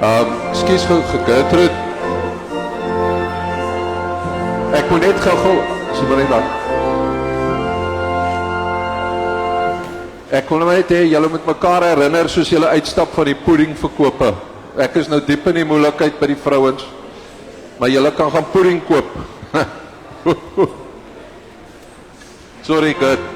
Ekskuus Gertrude. Ek moet net gou, sien maar net daar. Ek kon net hê julle moet mekaar herinner soos julle uitstap van die puddingverkope. Ek is nou diep in die moeilikheid by die vrouens. Maar julle kan gaan pudding koop. Sorry, Gert.